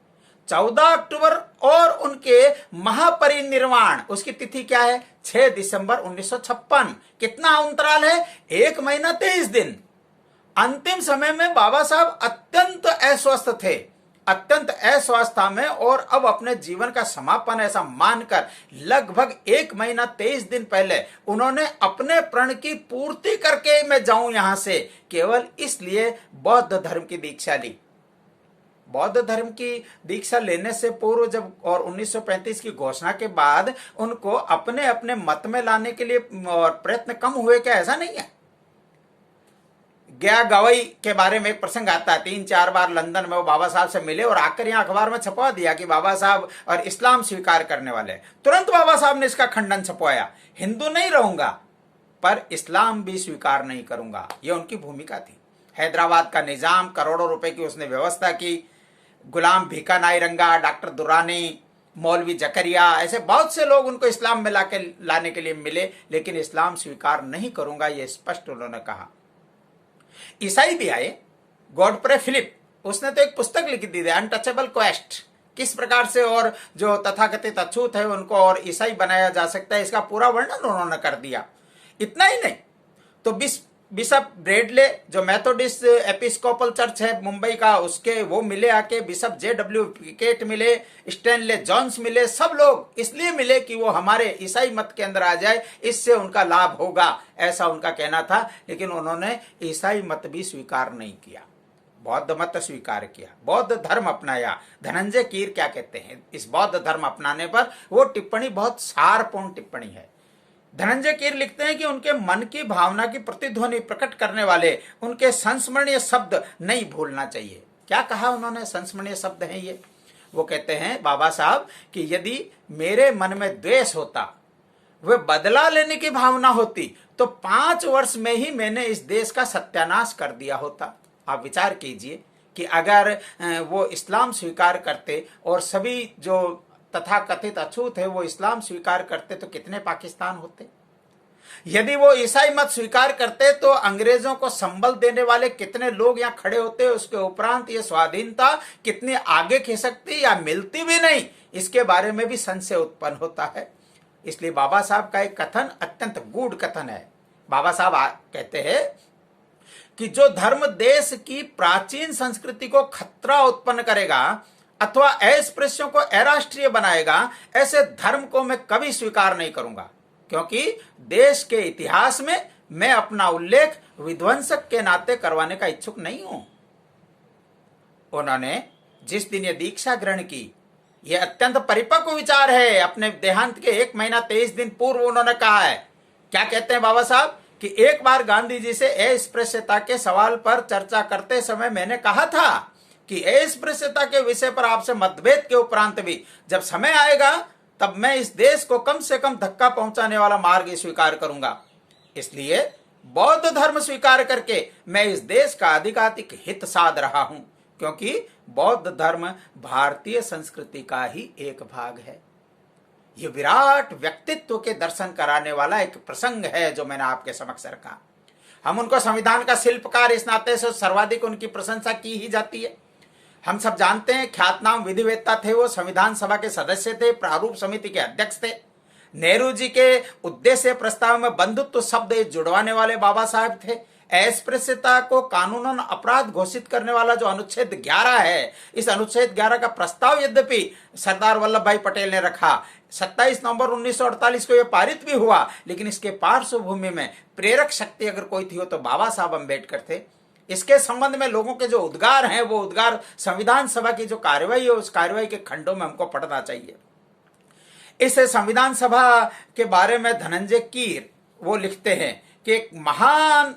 [SPEAKER 1] 14 अक्टूबर और उनके महापरिनिर्वाण उसकी तिथि क्या है? 6 दिसंबर 1956। कितना अंतराल है? 1 महीना 23 दिन। अंतिम समय में बाबा साहब अत्यंत अस्वस्थ थे, अत्यंत अस्वस्थता में, और अब अपने जीवन का समापन ऐसा मानकर लगभग 1 महीना 23 दिन पहले उन्होंने अपने प्रण की पूर्ति करके मैं जाऊं यहां से, केवल इसलिए बौद्ध धर्म की दीक्षा ली। बौद्ध धर्म की दीक्षा लेने से पूर्व जब और 1935 की घोषणा के बाद उनको अपने अपने मत में लाने के लिए और प्रयत्न कम हुए क्या? ऐसा नहीं है। गया गवई के बारे में एक प्रसंग आता है। 3-4 बार लंदन में वो बाबा साहब से मिले और आकर यहाँ अखबार में छपवा दिया कि बाबा साहब और इस्लाम स्वीकार करने वाले। तुरंत बाबा साहब ने इसका खंडन छपवाया। हिंदू नहीं रहूंगा पर इस्लाम भी स्वीकार नहीं करूंगा, यह उनकी भूमिका थी। हैदराबाद का निजाम, करोड़ों रुपए की उसने व्यवस्था की। गुलाम भीखा नाईरंगा, डॉक्टर दुरानी, मौलवी जकरिया, ऐसे बहुत से लोग उनको इस्लाम में लाने के लिए मिले, लेकिन इस्लाम स्वीकार नहीं करूंगा, यह स्पष्ट उन्होंने कहा। ईसाई भी आए। गॉडफ्रे फिलिप, उसने तो एक पुस्तक लिखी थी, अनटचेबल क्वेस्ट, किस प्रकार से और जो तथाकथित अछूत है उनको और ईसाई बनाया जा सकता है, इसका पूरा वर्णन उन्होंने कर दिया। इतना ही नहीं तो बिशप ब्रेडले जो मेथोडिस्ट एपिस्कोपल चर्च है मुंबई का, उसके वो मिले आके, बिशप JW पिकेट मिले, स्टैनले जॉन्स मिले, सब लोग इसलिए मिले कि वो हमारे ईसाई मत के अंदर आ जाए, इससे उनका लाभ होगा, ऐसा उनका कहना था। लेकिन उन्होंने ईसाई मत भी स्वीकार नहीं किया, बौद्ध मत स्वीकार किया, बौद्ध धर्म अपनाया। धनंजय कीर क्या कहते हैं इस बौद्ध धर्म अपनाने पर? वो टिप्पणी बहुत सारपूर्ण टिप्पणी है। धनंजय कीर लिखते हैं कि उनके मन की भावना की प्रतिध्वनि प्रकट करने वाले उनके संस्मरणीय शब्द नहीं भूलना चाहिए। क्या कहा उन्होंने? संस्मरणीय शब्द हैं ये। वो कहते हैं बाबा साहब कि यदि मेरे मन में द्वेष होता, वह बदला लेने की भावना होती, तो 5 वर्ष में ही मैंने इस देश का सत्यानाश कर दिया होता। आप विचार कीजिए कि अगर वो इस्लाम स्वीकार करते और सभी जो तथा कथित अछूत है वो इस्लाम स्वीकार करते तो कितने पाकिस्तान होते। यदि वो ईसाई मत स्वीकार करते तो अंग्रेजों को संबल देने वाले कितने लोग यहाँ खड़े होते। उसके उपरांत ये स्वाधीनता कितनी आगे खिसकती या मिलती भी नहीं, इसके बारे में भी संशय उत्पन्न होता है। इसलिए बाबा साहब का एक कथन अत्यंत गूढ़ कथन है। बाबा साहब कहते हैं कि जो धर्म देश की प्राचीन संस्कृति को खतरा उत्पन्न करेगा अथवा अस्पृश्यों को अराष्ट्रीय बनाएगा, ऐसे धर्म को मैं कभी स्वीकार नहीं करूंगा, क्योंकि देश के इतिहास में मैं अपना उल्लेख विध्वंसक के नाते करवाने का इच्छुक नहीं हूं। उन्होंने जिस दिन ये दीक्षा ग्रहण की, यह अत्यंत परिपक्व विचार है। अपने देहांत के 1 महीना 23 दिन पूर्व उन्होंने कहा है, क्या कहते हैं बाबा साहब कि एक बार गांधी जी से अस्पृश्यता के सवाल पर चर्चा करते समय मैंने कहा था कि अस्पृश्यता के विषय पर आपसे मतभेद के उपरांत भी जब समय आएगा तब मैं इस देश को कम से कम धक्का पहुंचाने वाला मार्ग स्वीकार करूंगा। इसलिए बौद्ध धर्म स्वीकार करके मैं इस देश का अधिकाधिक हित साध रहा हूं, क्योंकि बौद्ध धर्म भारतीय संस्कृति का ही एक भाग है। यह विराट व्यक्तित्व के दर्शन कराने वाला एक प्रसंग है जो मैंने आपके समक्ष रखा। हम उनको संविधान का शिल्पकार इस नाते से सर्वाधिक उनकी प्रशंसा की ही जाती है। हम सब जानते हैं ख्यातनाम विधिवेत्ता थे वो, संविधान सभा के सदस्य थे, प्रारूप समिति के अध्यक्ष थे। नेहरू जी के उद्देश्य प्रस्ताव में बंधुत्व शब्द जुड़वाने वाले बाबा साहब थे। अस्पृश्यता को कानूनन अपराध घोषित करने वाला जो अनुच्छेद 11 है, इस अनुच्छेद 11 का प्रस्ताव यद्यपि सरदार वल्लभ भाई पटेल ने रखा, 27 नवंबर 1948 को यह पारित भी हुआ, लेकिन इसके पार्श्वभूमि में प्रेरक शक्ति अगर कोई थी हो तो बाबा साहब अम्बेडकर थे। इसके संबंध में लोगों के जो उद्गार हैं, वो उद्गार संविधान सभा की जो कार्यवाही है उस कार्यवाही के खंडों में हमको पढ़ना चाहिए। इस संविधान सभा के बारे में धनंजय कीर वो लिखते हैं कि एक महान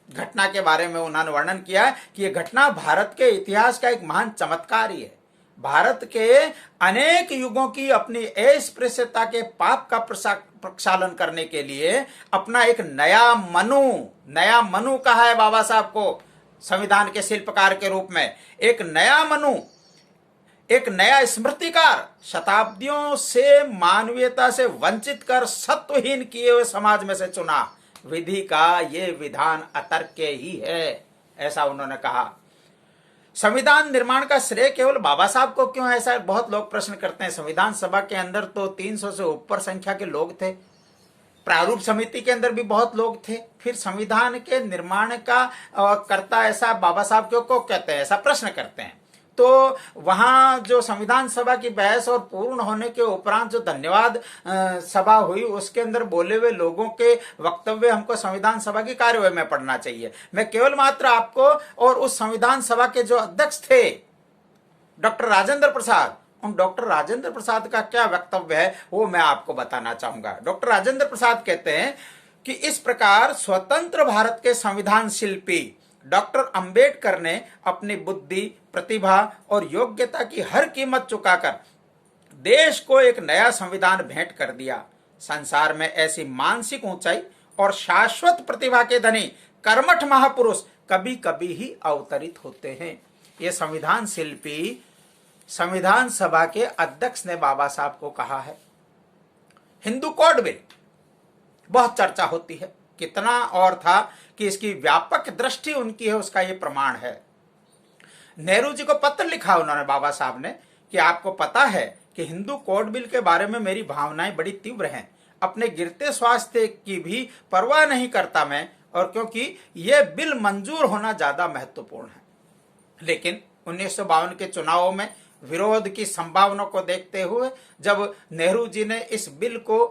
[SPEAKER 1] घटना के बारे में उन्होंने वर्णन किया कि यह घटना भारत के इतिहास का एक महान चमत्कार ही है। भारत के अनेक युगों की अपनी अस्पृश्यता के पाप का प्रक्षालन करने के लिए अपना एक नया मनु कहा है बाबा साहब को संविधान के शिल्पकार के रूप में। एक नया मनु, एक नया स्मृतिकार, शताब्दियों से मानवीयता से वंचित कर सत्वहीन किए हुए समाज में से चुना। विधि का ये विधान अतर्क्य ही है, ऐसा उन्होंने कहा। संविधान निर्माण का श्रेय केवल बाबा साहब को क्यों है, ऐसा बहुत लोग प्रश्न करते हैं। संविधान सभा के अंदर तो 300 से ऊपर संख्या के लोग थे, प्रारूप समिति के अंदर भी बहुत लोग थे, फिर संविधान के निर्माण का कर्ता ऐसा बाबा साहब क्यों को कहते हैं, ऐसा प्रश्न करते हैं। तो वहां जो संविधान सभा की बहस और पूर्ण होने के उपरांत जो धन्यवाद सभा हुई, उसके अंदर बोले हुए लोगों के वक्तव्य हमको संविधान सभा की कार्यवाही में पढ़ना चाहिए। मैं केवल मात्र आपको और उस संविधान सभा के जो अध्यक्ष थे डॉक्टर राजेंद्र प्रसाद, उन डॉक्टर राजेंद्र प्रसाद का क्या वक्तव्य है वो मैं आपको बताना चाहूंगा। डॉक्टर राजेंद्र प्रसाद कहते हैं कि इस प्रकार स्वतंत्र भारत के संविधान शिल्पी डॉक्टर अंबेडकर ने अपनी बुद्धि, प्रतिभा और योग्यता की हर कीमत चुकाकर देश को एक नया संविधान भेंट कर दिया। संसार में ऐसी मानसिक ऊंचाई और शाश्वत प्रतिभा के धनी कर्मठ महापुरुष कभी कभी ही अवतरित होते हैं। ये संविधान शिल्पी संविधान सभा के अध्यक्ष ने बाबा साहब को कहा है। हिंदू कोड बिल बहुत चर्चा होती है, कितना और था कि इसकी व्यापक दृष्टि उनकी है, उसका ये प्रमाण है। नेहरू जी को पत्र लिखा उन्होंने बाबा साहब ने कि आपको पता है कि हिंदू कोड बिल के बारे में मेरी भावनाएं बड़ी तीव्र हैं। अपने गिरते स्वास्थ्य की भी परवाह नहीं करता मैं, और क्योंकि यह बिल मंजूर होना ज्यादा महत्वपूर्ण है। लेकिन 1952 के चुनावों में विरोध की संभावना को देखते हुए जब नेहरू जी ने इस बिल को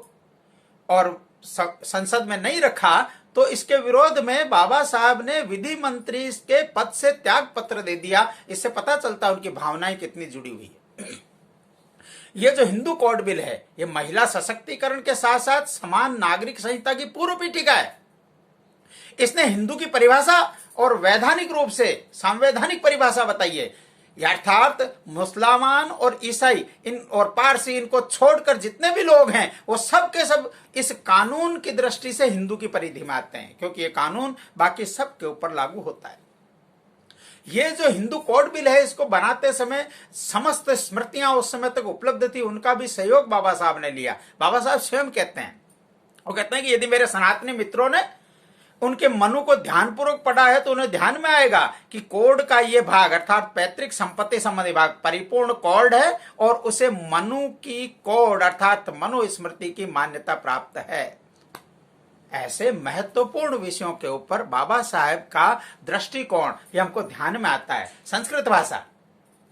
[SPEAKER 1] और संसद में नहीं रखा, तो इसके विरोध में बाबा साहब ने विधि मंत्री के पद से त्याग पत्र दे दिया। इससे पता चलता है उनकी भावनाएं कितनी जुड़ी हुई है। ये जो हिंदू कोड बिल है, ये महिला सशक्तिकरण के साथ साथ समान नागरिक संहिता की पूर्व पीठिका है। इसने हिंदू की परिभाषा और वैधानिक रूप से संवैधानिक परिभाषा बताई है, अर्थात मुसलमान और ईसाई इन और पारसी, इनको छोड़कर जितने भी लोग हैं वो सब के सब इस कानून की दृष्टि से हिंदू की परिधि में आते हैं, क्योंकि ये कानून बाकी सब के ऊपर लागू होता है। ये जो हिंदू कोड बिल है, इसको बनाते समय समस्त स्मृतियां उस समय तक उपलब्ध थी, उनका भी सहयोग बाबा साहब ने लिया। बाबा साहब स्वयं कहते हैं, वो कहते हैं कि यदि मेरे सनातनी मित्रों ने उनके मनु को ध्यानपूर्वक पढ़ा है तो उन्हें ध्यान में आएगा कि कोड का ये भाग अर्थात पैतृक संपत्ति संबंधी भाग परिपूर्ण कोड है और उसे मनु की कोड अर्थात मनु स्मृति की मान्यता प्राप्त है। ऐसे महत्वपूर्ण विषयों के ऊपर बाबा साहब का दृष्टिकोण ये हमको ध्यान में आता है। संस्कृत भाषा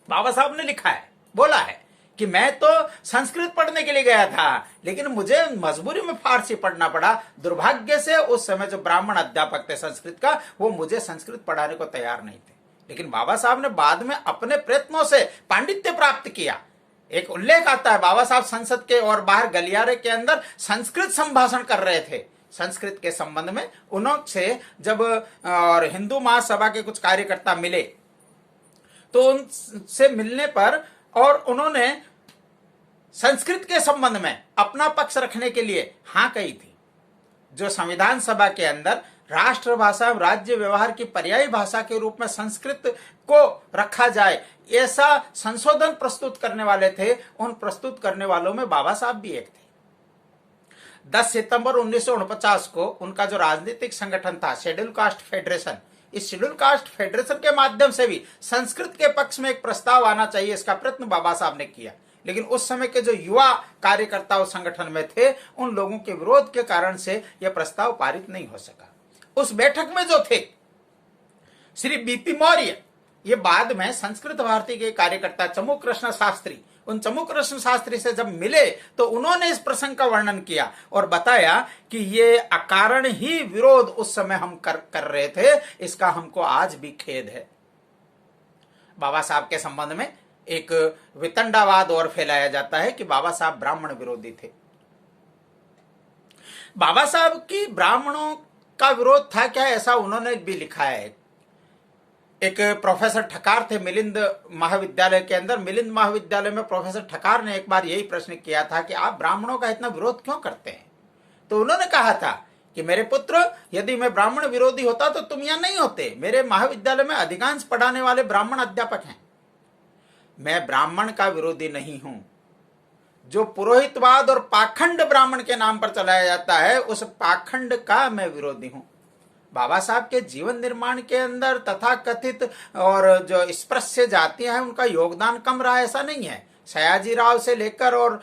[SPEAKER 1] बाबा साहब ने लिखा है, बोला है कि मैं तो संस्कृत पढ़ने के लिए गया था, लेकिन मुझे मजबूरी में फारसी पढ़ना पड़ा। दुर्भाग्य से उस समय जो ब्राह्मण अध्यापक थे संस्कृत का, वो मुझे संस्कृत पढ़ाने को तैयार नहीं थे। लेकिन बाबा साहब ने बाद में अपने प्रयत्नों से पांडित्य प्राप्त किया। एक उल्लेख आता है, बाबा साहब संसद के और बाहर गलियारे के अंदर संस्कृत संभाषण कर रहे थे। संस्कृत के संबंध में उनसे जब और हिंदू महासभा के कुछ कार्यकर्ता मिले, तो उनसे मिलने पर और उन्होंने संस्कृत के संबंध में अपना पक्ष रखने के लिए हाँ कही थी। जो संविधान सभा के अंदर राष्ट्रभाषा राज्य व्यवहार की पर्यायी भाषा के रूप में संस्कृत को रखा जाए, ऐसा संशोधन प्रस्तुत करने वाले थे। उन प्रस्तुत करने वालों में बाबा साहब भी एक थे। 10 सितंबर 1949 को उनका जो राजनीतिक संगठन था शेड्यूल कास्ट फेडरेशन, इस शेड्यूल कास्ट फेडरेशन के माध्यम से भी संस्कृत के पक्ष में एक प्रस्ताव आना चाहिए, इसका प्रयत्न बाबा साहब ने किया। लेकिन उस समय के जो युवा कार्यकर्ता उस संगठन में थे, उन लोगों के विरोध के कारण से यह प्रस्ताव पारित नहीं हो सका। उस बैठक में जो थे श्री बीपी मौर्य, ये बाद में संस्कृत भारती के कार्यकर्ता चमू कृष्ण शास्त्री, उन चमू कृष्ण शास्त्री से जब मिले तो उन्होंने इस प्रसंग का वर्णन किया और बताया कि ये अकारण ही विरोध उस समय हम कर रहे थे, इसका हमको आज भी खेद है। बाबा साहब के संबंध में एक वितंडावाद और फैलाया जाता है कि बाबा साहब ब्राह्मण विरोधी थे। बाबा साहब की ब्राह्मणों का विरोध था क्या, ऐसा उन्होंने भी लिखा है। एक प्रोफेसर ठकार थे मिलिंद महाविद्यालय के अंदर। मिलिंद महाविद्यालय में प्रोफेसर ठकार ने एक बार यही प्रश्न किया था कि आप ब्राह्मणों का इतना विरोध क्यों करते हैं। तो उन्होंने कहा था कि मेरे पुत्र, यदि मैं ब्राह्मण विरोधी होता तो तुम यहां नहीं होते। मेरे महाविद्यालय में अधिकांश पढ़ाने वाले ब्राह्मण अध्यापक हैं। मैं ब्राह्मण का विरोधी नहीं हूं। जो पुरोहितवाद और पाखंड ब्राह्मण के नाम पर चलाया जाता है, उस पाखंड का मैं विरोधी हूं। बाबा साहब के जीवन निर्माण के अंदर तथा कथित और जो स्पृश्य जातियां हैं, उनका योगदान कम रहा, ऐसा नहीं है। सयाजीराव से लेकर और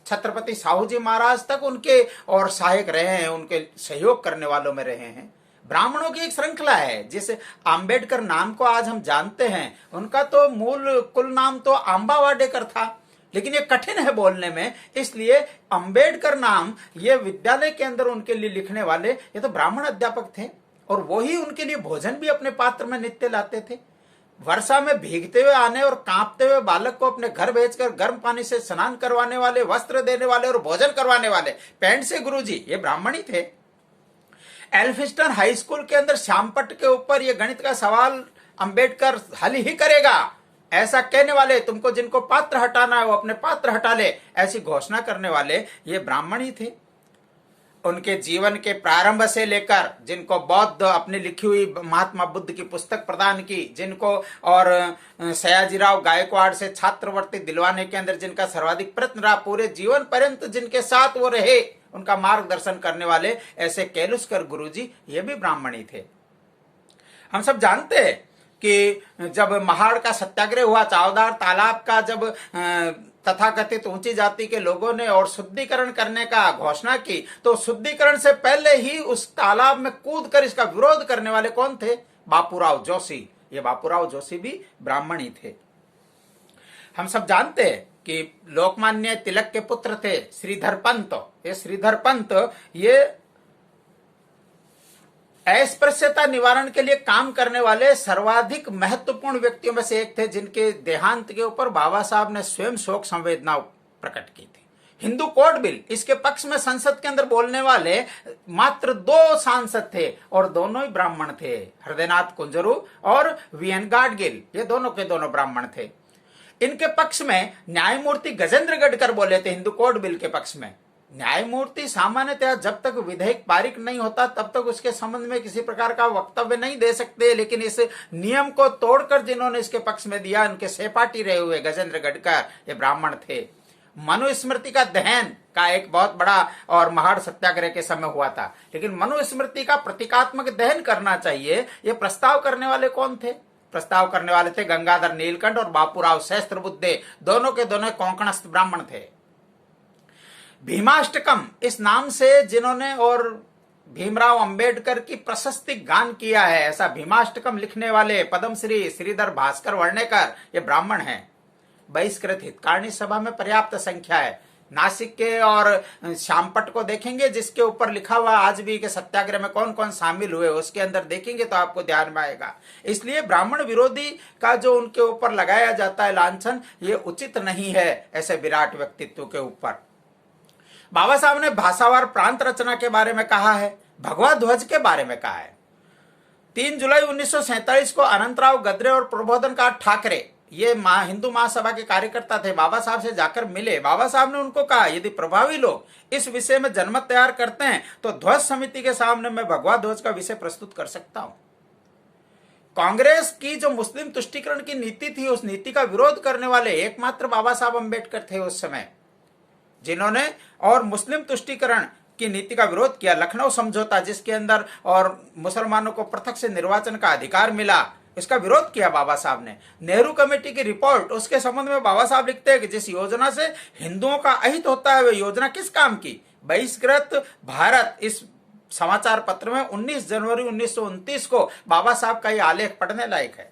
[SPEAKER 1] छत्रपति साहू जी महाराज तक उनके और सहायक रहे हैं, उनके सहयोग करने वालों में रहे हैं। ब्राह्मणों की एक श्रृंखला है। जिस आम्बेडकर नाम को आज हम जानते हैं, उनका तो मूल कुल नाम तो आंबा वाडेकर था, लेकिन ये कठिन है बोलने में, इसलिए अंबेडकर नाम ये विद्यालय के अंदर उनके लिए लिखने वाले ये तो ब्राह्मण अध्यापक थे, और वो ही उनके लिए भोजन भी अपने पात्र में नित्य लाते थे। वर्षा में भीगते हुए आने और कांपते हुए बालक को अपने घर भेजकर गर्म पानी से स्नान करवाने वाले, वस्त्र देने वाले और भोजन करवाने वाले पैंट से गुरुजी, ये ब्राह्मण ही थे। एल्फिस्टन हाई स्कूल के अंदर श्यामपट्ट के ऊपर ये गणित का सवाल अंबेडकर हल ही करेगा, ऐसा कहने वाले, तुमको जिनको पात्र हटाना है वो अपने पात्र हटा ले, ऐसी घोषणा करने वाले ये ब्राह्मण ही थे। उनके जीवन के प्रारंभ से लेकर जिनको बौद्ध अपनी लिखी हुई महात्मा बुद्ध की पुस्तक प्रदान की, जिनको और सयाजीराव गायकवाड़ से छात्रवृत्ति दिलवाने के अंदर जिनका सर्वाधिक प्रयत्न रहा, पूरे जीवन पर्यंत जिनके साथ वो रहे, उनका मार्गदर्शन करने वाले ऐसे कैलुस्कर गुरुजी, ये भी ब्राह्मण ही थे। हम सब जानते हैं कि जब महाड़ का सत्याग्रह हुआ, चावदार तालाब का जब तथाकथित ऊंची जाति के लोगों ने और शुद्धिकरण करने का घोषणा की, तो शुद्धिकरण से पहले ही उस तालाब में कूदकर इसका विरोध करने वाले कौन थे? बापूराव जोशी। ये बापूराव जोशी भी ब्राह्मण ही थे। हम सब जानते हैं कि लोकमान्य तिलक के पुत्र थे श्रीधर पंत। ये श्रीधर पंत ये अस्पृश्यता निवारण के लिए काम करने वाले सर्वाधिक महत्वपूर्ण व्यक्तियों में से एक थे, जिनके देहांत के ऊपर बाबा साहब ने स्वयं शोक संवेदना प्रकट की थी। हिंदू कोड बिल, इसके पक्ष में संसद के अंदर बोलने वाले मात्र 2 सांसद थे और दोनों ही ब्राह्मण थे, हृदयनाथ कुंजरू और वीएन गाडगिल, ये दोनों के दोनों ब्राह्मण थे। इनके पक्ष में न्यायमूर्ति गजेंद्र गढ़कर बोले थे हिंदू कोड बिल के पक्ष में। न्यायमूर्ति सामान्यतः जब तक विधेयक पारित नहीं होता तब तक उसके संबंध में किसी प्रकार का वक्तव्य नहीं दे सकते, लेकिन इस नियम को तोड़कर जिन्होंने इसके पक्ष में दिया, उनके सहपाठी रहे हुए गजेंद्र गढ़कर, ये ब्राह्मण थे। मनुस्मृति का दहन का एक बहुत बड़ा और महाड़ सत्याग्रह के समय हुआ था, लेकिन मनुस्मृति का प्रतीकात्मक दहन करना चाहिए, ये प्रस्ताव करने वाले कौन थे? प्रस्ताव करने वाले थे गंगाधर नीलकंठ और बापूराव सहस्त्रबुद्धे, दोनों के दोनों कोंकणस्थ ब्राह्मण थे। भीमाष्टकम इस नाम से जिन्होंने और भीमराव अंबेडकर की प्रशस्ति गान किया है, ऐसा भीमाष्टकम लिखने वाले पद्मश्री श्रीधर भास्कर वर्णेकर, ये ब्राह्मण हैं। बहिष्कृत हितकारिणी सभा में पर्याप्त संख्या है। नासिक के और श्यामपट्ट को देखेंगे जिसके ऊपर लिखा हुआ आज भी के सत्याग्रह में कौन कौन शामिल हुए, उसके अंदर देखेंगे तो आपको ध्यान में आएगा। इसलिए ब्राह्मण विरोधी का जो उनके ऊपर लगाया जाता है लांछन, ये उचित नहीं है ऐसे विराट व्यक्तित्व के ऊपर। बाबा साहब ने भाषावार प्रांत रचना के बारे में कहा है, भगवा ध्वज के बारे में कहा है। 3 जुलाई 1947 को अनंतराव गद्रे और प्रबोधनकार ठाकरे, ये हिंदू महासभा के कार्यकर्ता थे, बाबा साहब से जाकर मिले। बाबा साहब ने उनको कहा, यदि प्रभावी लोग इस विषय में जनमत तैयार करते हैं तो ध्वज समिति के सामने मैं भगवा ध्वज का विषय प्रस्तुत कर सकता हूं। कांग्रेस की जो मुस्लिम तुष्टीकरण की नीति थी, उस नीति का विरोध करने वाले एकमात्र बाबा साहब अंबेडकर थे उस समय, जिन्होंने और मुस्लिम तुष्टीकरण की नीति का विरोध किया। लखनऊ समझौता जिसके अंदर और मुसलमानों को पृथक से निर्वाचन का अधिकार मिला, इसका विरोध किया बाबा साहब ने। नेहरू कमेटी की रिपोर्ट, उसके संबंध में बाबा साहब लिखते हैं कि जिस योजना से हिंदुओं का अहित होता है, वह योजना किस काम की? बहिष्कृत भारत। इस समाचार पत्र में 19 जनवरी 1929 को बाबा साहब का यह आलेख पढ़ने लायक है।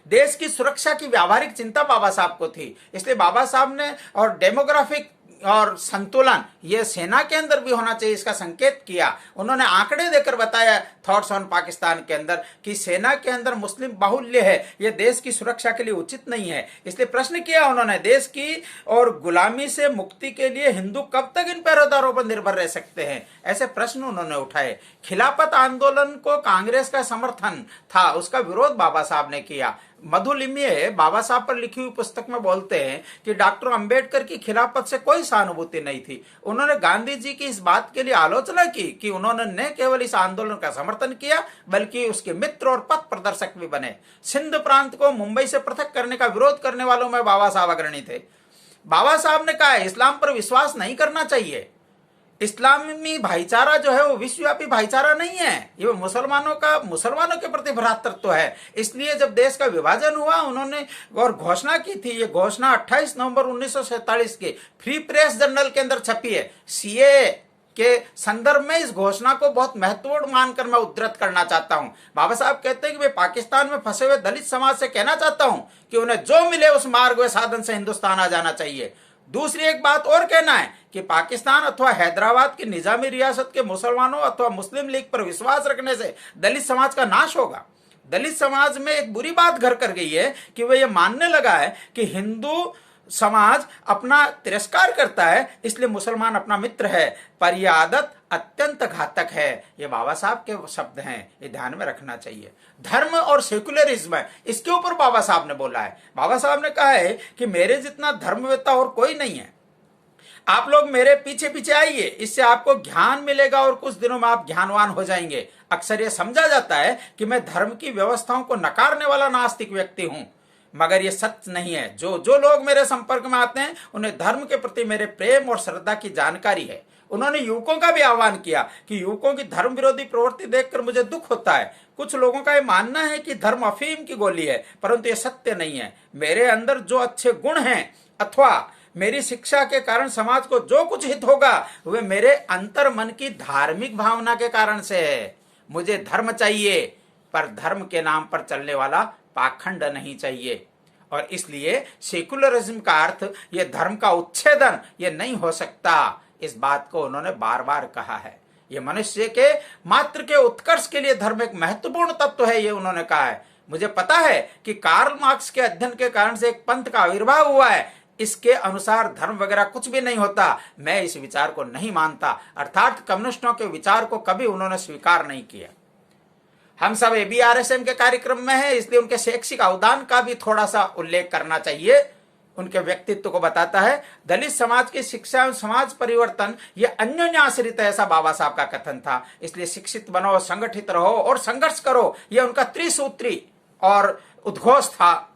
[SPEAKER 1] देश की सुरक्षा की व्यावहारिक चिंता बाबा साहब को थी, इसलिए बाबा साहब ने और डेमोग्राफिक और संतुलन ये सेना के अंदर भी होना चाहिए, इसका संकेत किया। उन्होंने आंकड़े देकर बताया थॉट्स ऑन पाकिस्तान के अंदर कि सेना के अंदर मुस्लिम बाहुल्य है, यह देश की सुरक्षा के लिए उचित नहीं है। इसलिए प्रश्न किया उन्होंने, देश की और गुलामी से मुक्ति के लिए हिंदू कब तक इन पहरेदारों पर निर्भर रह सकते हैं? ऐसे प्रश्न उन्होंने उठाए। खिलाफत आंदोलन को कांग्रेस का समर्थन था, उसका विरोध बाबा साहब ने किया। मधु लिमये बाबा साहब पर लिखी हुई पुस्तक में बोलते हैं कि डॉक्टर अंबेडकर की खिलाफत से कोई सहानुभूति नहीं थी। उन्होंने गांधी जी की इस बात के लिए आलोचना की कि उन्होंने न केवल इस आंदोलन का समर्थन किया बल्कि उसके मित्र और पथ प्रदर्शक भी बने। सिंध प्रांत को मुंबई से पृथक करने का विरोध करने वालों में बाबा साहब अग्रणी थे। बाबा साहब ने कहा इस्लाम पर विश्वास नहीं करना चाहिए। इस्लामी भाईचारा जो है वो विश्वव्यापी भाईचारा नहीं है, ये मुसलमानों के प्रति भ्रातृत्व है। इसलिए जब देश का विभाजन हुआ उन्होंने और घोषणा की थी, ये घोषणा 28 नवंबर 1947 के फ्री प्रेस जर्नल के अंदर छपी है। सीएए के संदर्भ में इस घोषणा को बहुत महत्वपूर्ण मानकर मैं उद्धृत करना चाहता हूं। बाबा साहब कहते हैं कि मैं पाकिस्तान में फंसे हुए दलित समाज से कहना चाहता हूं कि उन्हें जो मिले उस मार्ग व साधन से हिंदुस्तान आ जाना चाहिए। दूसरी एक बात और कहना है कि पाकिस्तान अथवा हैदराबाद की निजामी रियासत के मुसलमानों अथवा मुस्लिम लीग पर विश्वास रखने से दलित समाज का नाश होगा। दलित समाज में एक बुरी बात घर कर गई है कि वह यह मानने लगा है कि हिंदू समाज अपना तिरस्कार करता है इसलिए मुसलमान अपना मित्र है, पर यह आदत अत्यंत घातक है। ये बाबा साहब के शब्द हैं, ये ध्यान में रखना चाहिए। धर्म और सेकुलरिज्म, इसके ऊपर बाबा साहब ने बोला है। बाबा साहब ने कहा है कि मेरे जितना धर्मवेत्ता और कोई नहीं है, आप लोग मेरे पीछे पीछे आइए, इससे आपको ज्ञान मिलेगा और कुछ दिनों में आप ज्ञानवान हो जाएंगे। अक्सर यह समझा जाता है कि मैं धर्म की व्यवस्थाओं को नकारने वाला नास्तिक व्यक्ति हूं, मगर यह सत्य नहीं है। जो लोग मेरे संपर्क में आते हैं उन्हें धर्म के प्रति मेरे प्रेम और श्रद्धा की जानकारी है। उन्होंने युवकों का भी आह्वान किया कि युवकों की धर्म विरोधी प्रवृत्ति देखकर मुझे दुख होता है। कुछ लोगों का यह मानना है कि धर्म अफीम की गोली है, परंतु यह सत्य नहीं है। मेरे अंदर जो अच्छे गुण हैं अथवा मेरी शिक्षा के कारण समाज को जो कुछ हित होगा वह मेरे अंतर मन की धार्मिक भावना के कारण से है। मुझे धर्म चाहिए, पर धर्म के नाम पर चलने वाला पाखंड नहीं चाहिए। और इसलिए सेकुलरिज्म का अर्थ यह धर्म का उच्छेदन ये नहीं हो सकता। इस बात को उन्होंने बार बार कहा है। यह मनुष्य के मात्र के उत्कर्ष के लिए धर्म एक महत्वपूर्ण तत्व है, ये उन्होंने कहा है। मुझे पता है कि कार्ल मार्क्स के अध्ययन के कारण से एक पंथ का आविर्भाव हुआ है, इसके अनुसार धर्म वगैरह कुछ भी नहीं होता। मैं इस विचार को नहीं मानता, अर्थात कम्युनिस्टों के विचार को कभी उन्होंने स्वीकार नहीं किया। हम सब एबीआरएसएम के कार्यक्रम में हैं, इसलिए उनके शैक्षिक अवदान का भी थोड़ा सा उल्लेख करना चाहिए। उनके व्यक्तित्व को बताता है। दलित समाज की शिक्षा और समाज परिवर्तन ये अन्योन्याश्रित है, ऐसा बाबा साहब का कथन था। इसलिए शिक्षित बनो, संगठित रहो और संघर्ष करो, यह उनका त्रिसूत्री और उद्घोष था।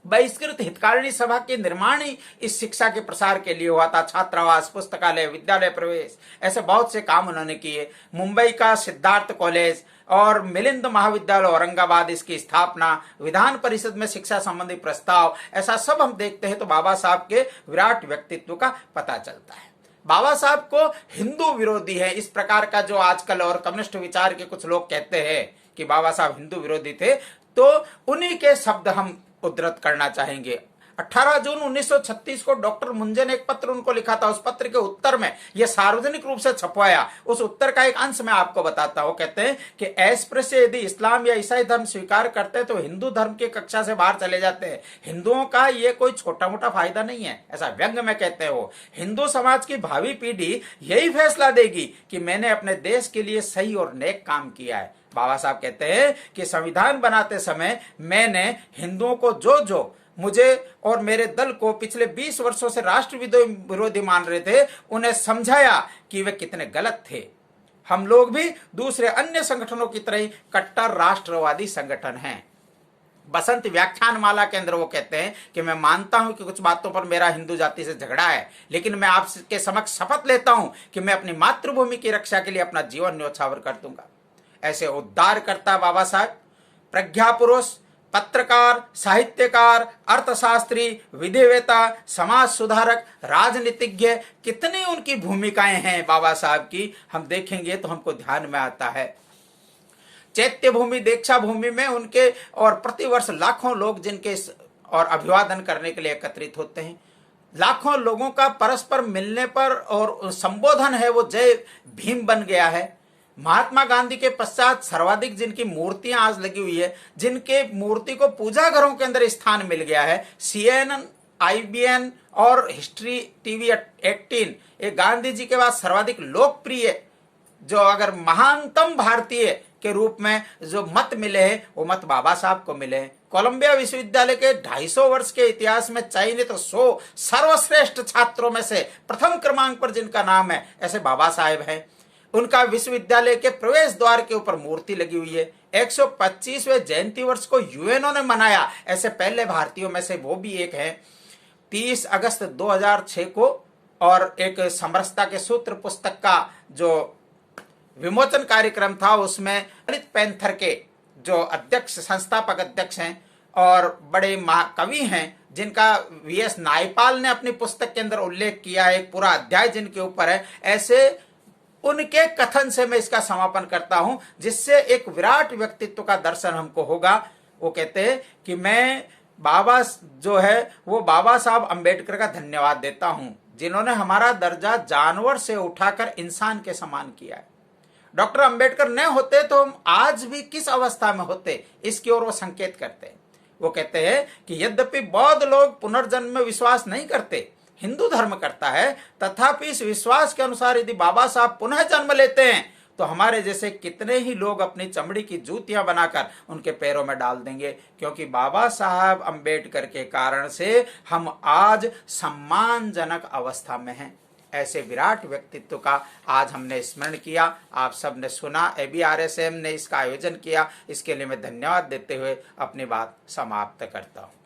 [SPEAKER 1] बहिष्कृत हितकारिणी सभा के निर्माण ही इस शिक्षा के प्रसार के लिए हुआ था। छात्रावास, पुस्तकालय, विद्यालय प्रवेश, ऐसे बहुत से काम उन्होंने किए। मुंबई का सिद्धार्थ कॉलेज और मिलिंद महाविद्यालय औरंगाबाद, इसकी स्थापना, विधान परिषद में शिक्षा संबंधी प्रस्ताव, ऐसा सब हम देखते हैं तो बाबा साहब के विराट व्यक्तित्व का पता चलता है। बाबा साहब को हिंदू विरोधी है, इस प्रकार का जो आजकल और कम्युनिस्ट विचार के कुछ लोग कहते हैं कि बाबा साहब हिंदू विरोधी थे, तो उन्हीं के शब्द हम उद्धृत करना चाहेंगे। 18 जून 1936 को डॉक्टर मुंजे ने एक पत्र उनको लिखा था। उस पत्र के उत्तर में यह सार्वजनिक रूप से छपवाया। उस उत्तर का एक अंश मैं आपको बताता हूं। कहते हैं कि अस्पृश्य यदि इस्लाम या ईसाई धर्म स्वीकार करते हैं तो हिंदू धर्म की कक्षा से बाहर चले जाते हैं। हिंदुओं का ये कोई छोटा मोटा फायदा नहीं है, ऐसा व्यंग में कहते हो। हिंदू समाज की भावी पीढ़ी यही फैसला देगी कि मैंने अपने देश के लिए सही और नेक काम किया है। बाबा साहब कहते हैं कि संविधान बनाते समय मैंने हिंदुओं को जो मुझे और मेरे दल को पिछले 20 वर्षों से राष्ट्र विरोधी मान रहे थे, उन्हें समझाया कि वे कितने गलत थे। हम लोग भी दूसरे अन्य संगठनों की तरह कट्टर राष्ट्रवादी संगठन हैं। बसंत व्याख्यान माला के अंदर वो कहते हैं कि मैं मानता हूं कि कुछ बातों पर मेरा हिंदू जाति से झगड़ा है, लेकिन मैं आपके समक्ष शपथ लेता हूं कि मैं अपनी मातृभूमि की रक्षा के लिए अपना जीवन न्योछावर कर दूंगा। ऐसे उद्धार करता बाबा साहब प्रज्ञा पुरुष, पत्रकार, साहित्यकार, अर्थशास्त्री, विधिवेता, समाज सुधारक, राजनीतिज्ञ, कितनी उनकी भूमिकाएं हैं बाबा साहब की, हम देखेंगे तो हमको ध्यान में आता है। चैत्य भूमि, दीक्षा भूमि में उनके और प्रतिवर्ष लाखों लोग जिनके और अभिवादन करने के लिए एकत्रित होते हैं। लाखों लोगों का परस्पर मिलने पर और संबोधन है वो जय भीम बन गया है। महात्मा गांधी के पश्चात सर्वाधिक जिनकी मूर्तियां आज लगी हुई है, जिनके मूर्ति को पूजा घरों के अंदर स्थान मिल गया है, CNN, IBN और हिस्ट्री TV 18, ये गांधी जी के बाद सर्वाधिक लोकप्रिय, जो अगर महानतम भारतीय के रूप में जो मत मिले हैं वो मत बाबा साहब को मिले हैं। कोलंबिया विश्वविद्यालय के 250 वर्ष के इतिहास में चयनित 100 सर्वश्रेष्ठ छात्रों में से प्रथम क्रमांक पर जिनका नाम है, ऐसे बाबा साहेब हैं। उनका विश्वविद्यालय के प्रवेश द्वार के ऊपर मूर्ति लगी हुई है। 125वें जयंती वर्ष को यूएनओ ने मनाया, ऐसे पहले भारतीयों में से वो भी एक है। 30 अगस्त 2006 को और एक समरसता के सूत्र पुस्तक का जो विमोचन कार्यक्रम था, उसमें दलित पैंथर के जो अध्यक्ष, संस्थापक अध्यक्ष हैं और बड़े महाकवि हैं, जिनका VS नायपाल ने अपनी पुस्तक के अंदर उल्लेख किया है, एक पूरा अध्याय जिनके ऊपर है, ऐसे उनके कथन से मैं इसका समापन करता हूं, जिससे एक विराट व्यक्तित्व का दर्शन हमको होगा। वो कहते हैं कि मैं बाबा जो है वो बाबा साहब अंबेडकर का धन्यवाद देता हूं, जिन्होंने हमारा दर्जा जानवर से उठाकर इंसान के समान किया है। डॉक्टर अंबेडकर न होते तो हम आज भी किस अवस्था में होते, इसकी ओर वो संकेत करते हैं। वो कहते हैं कि यद्यपि बौद्ध लोग पुनर्जन्म में विश्वास नहीं करते, हिंदू धर्म करता है, तथापि इस विश्वास के अनुसार यदि बाबा साहब पुनः जन्म लेते हैं तो हमारे जैसे कितने ही लोग अपनी चमड़ी की जूतियां बनाकर उनके पैरों में डाल देंगे, क्योंकि बाबा साहब अंबेडकर के कारण से हम आज सम्मानजनक अवस्था में हैं। ऐसे विराट व्यक्तित्व का आज हमने स्मरण किया, आप सबने सुना, ABRSM ने इसका आयोजन किया, इसके लिए मैं धन्यवाद देते हुए अपनी बात समाप्त करता हूं।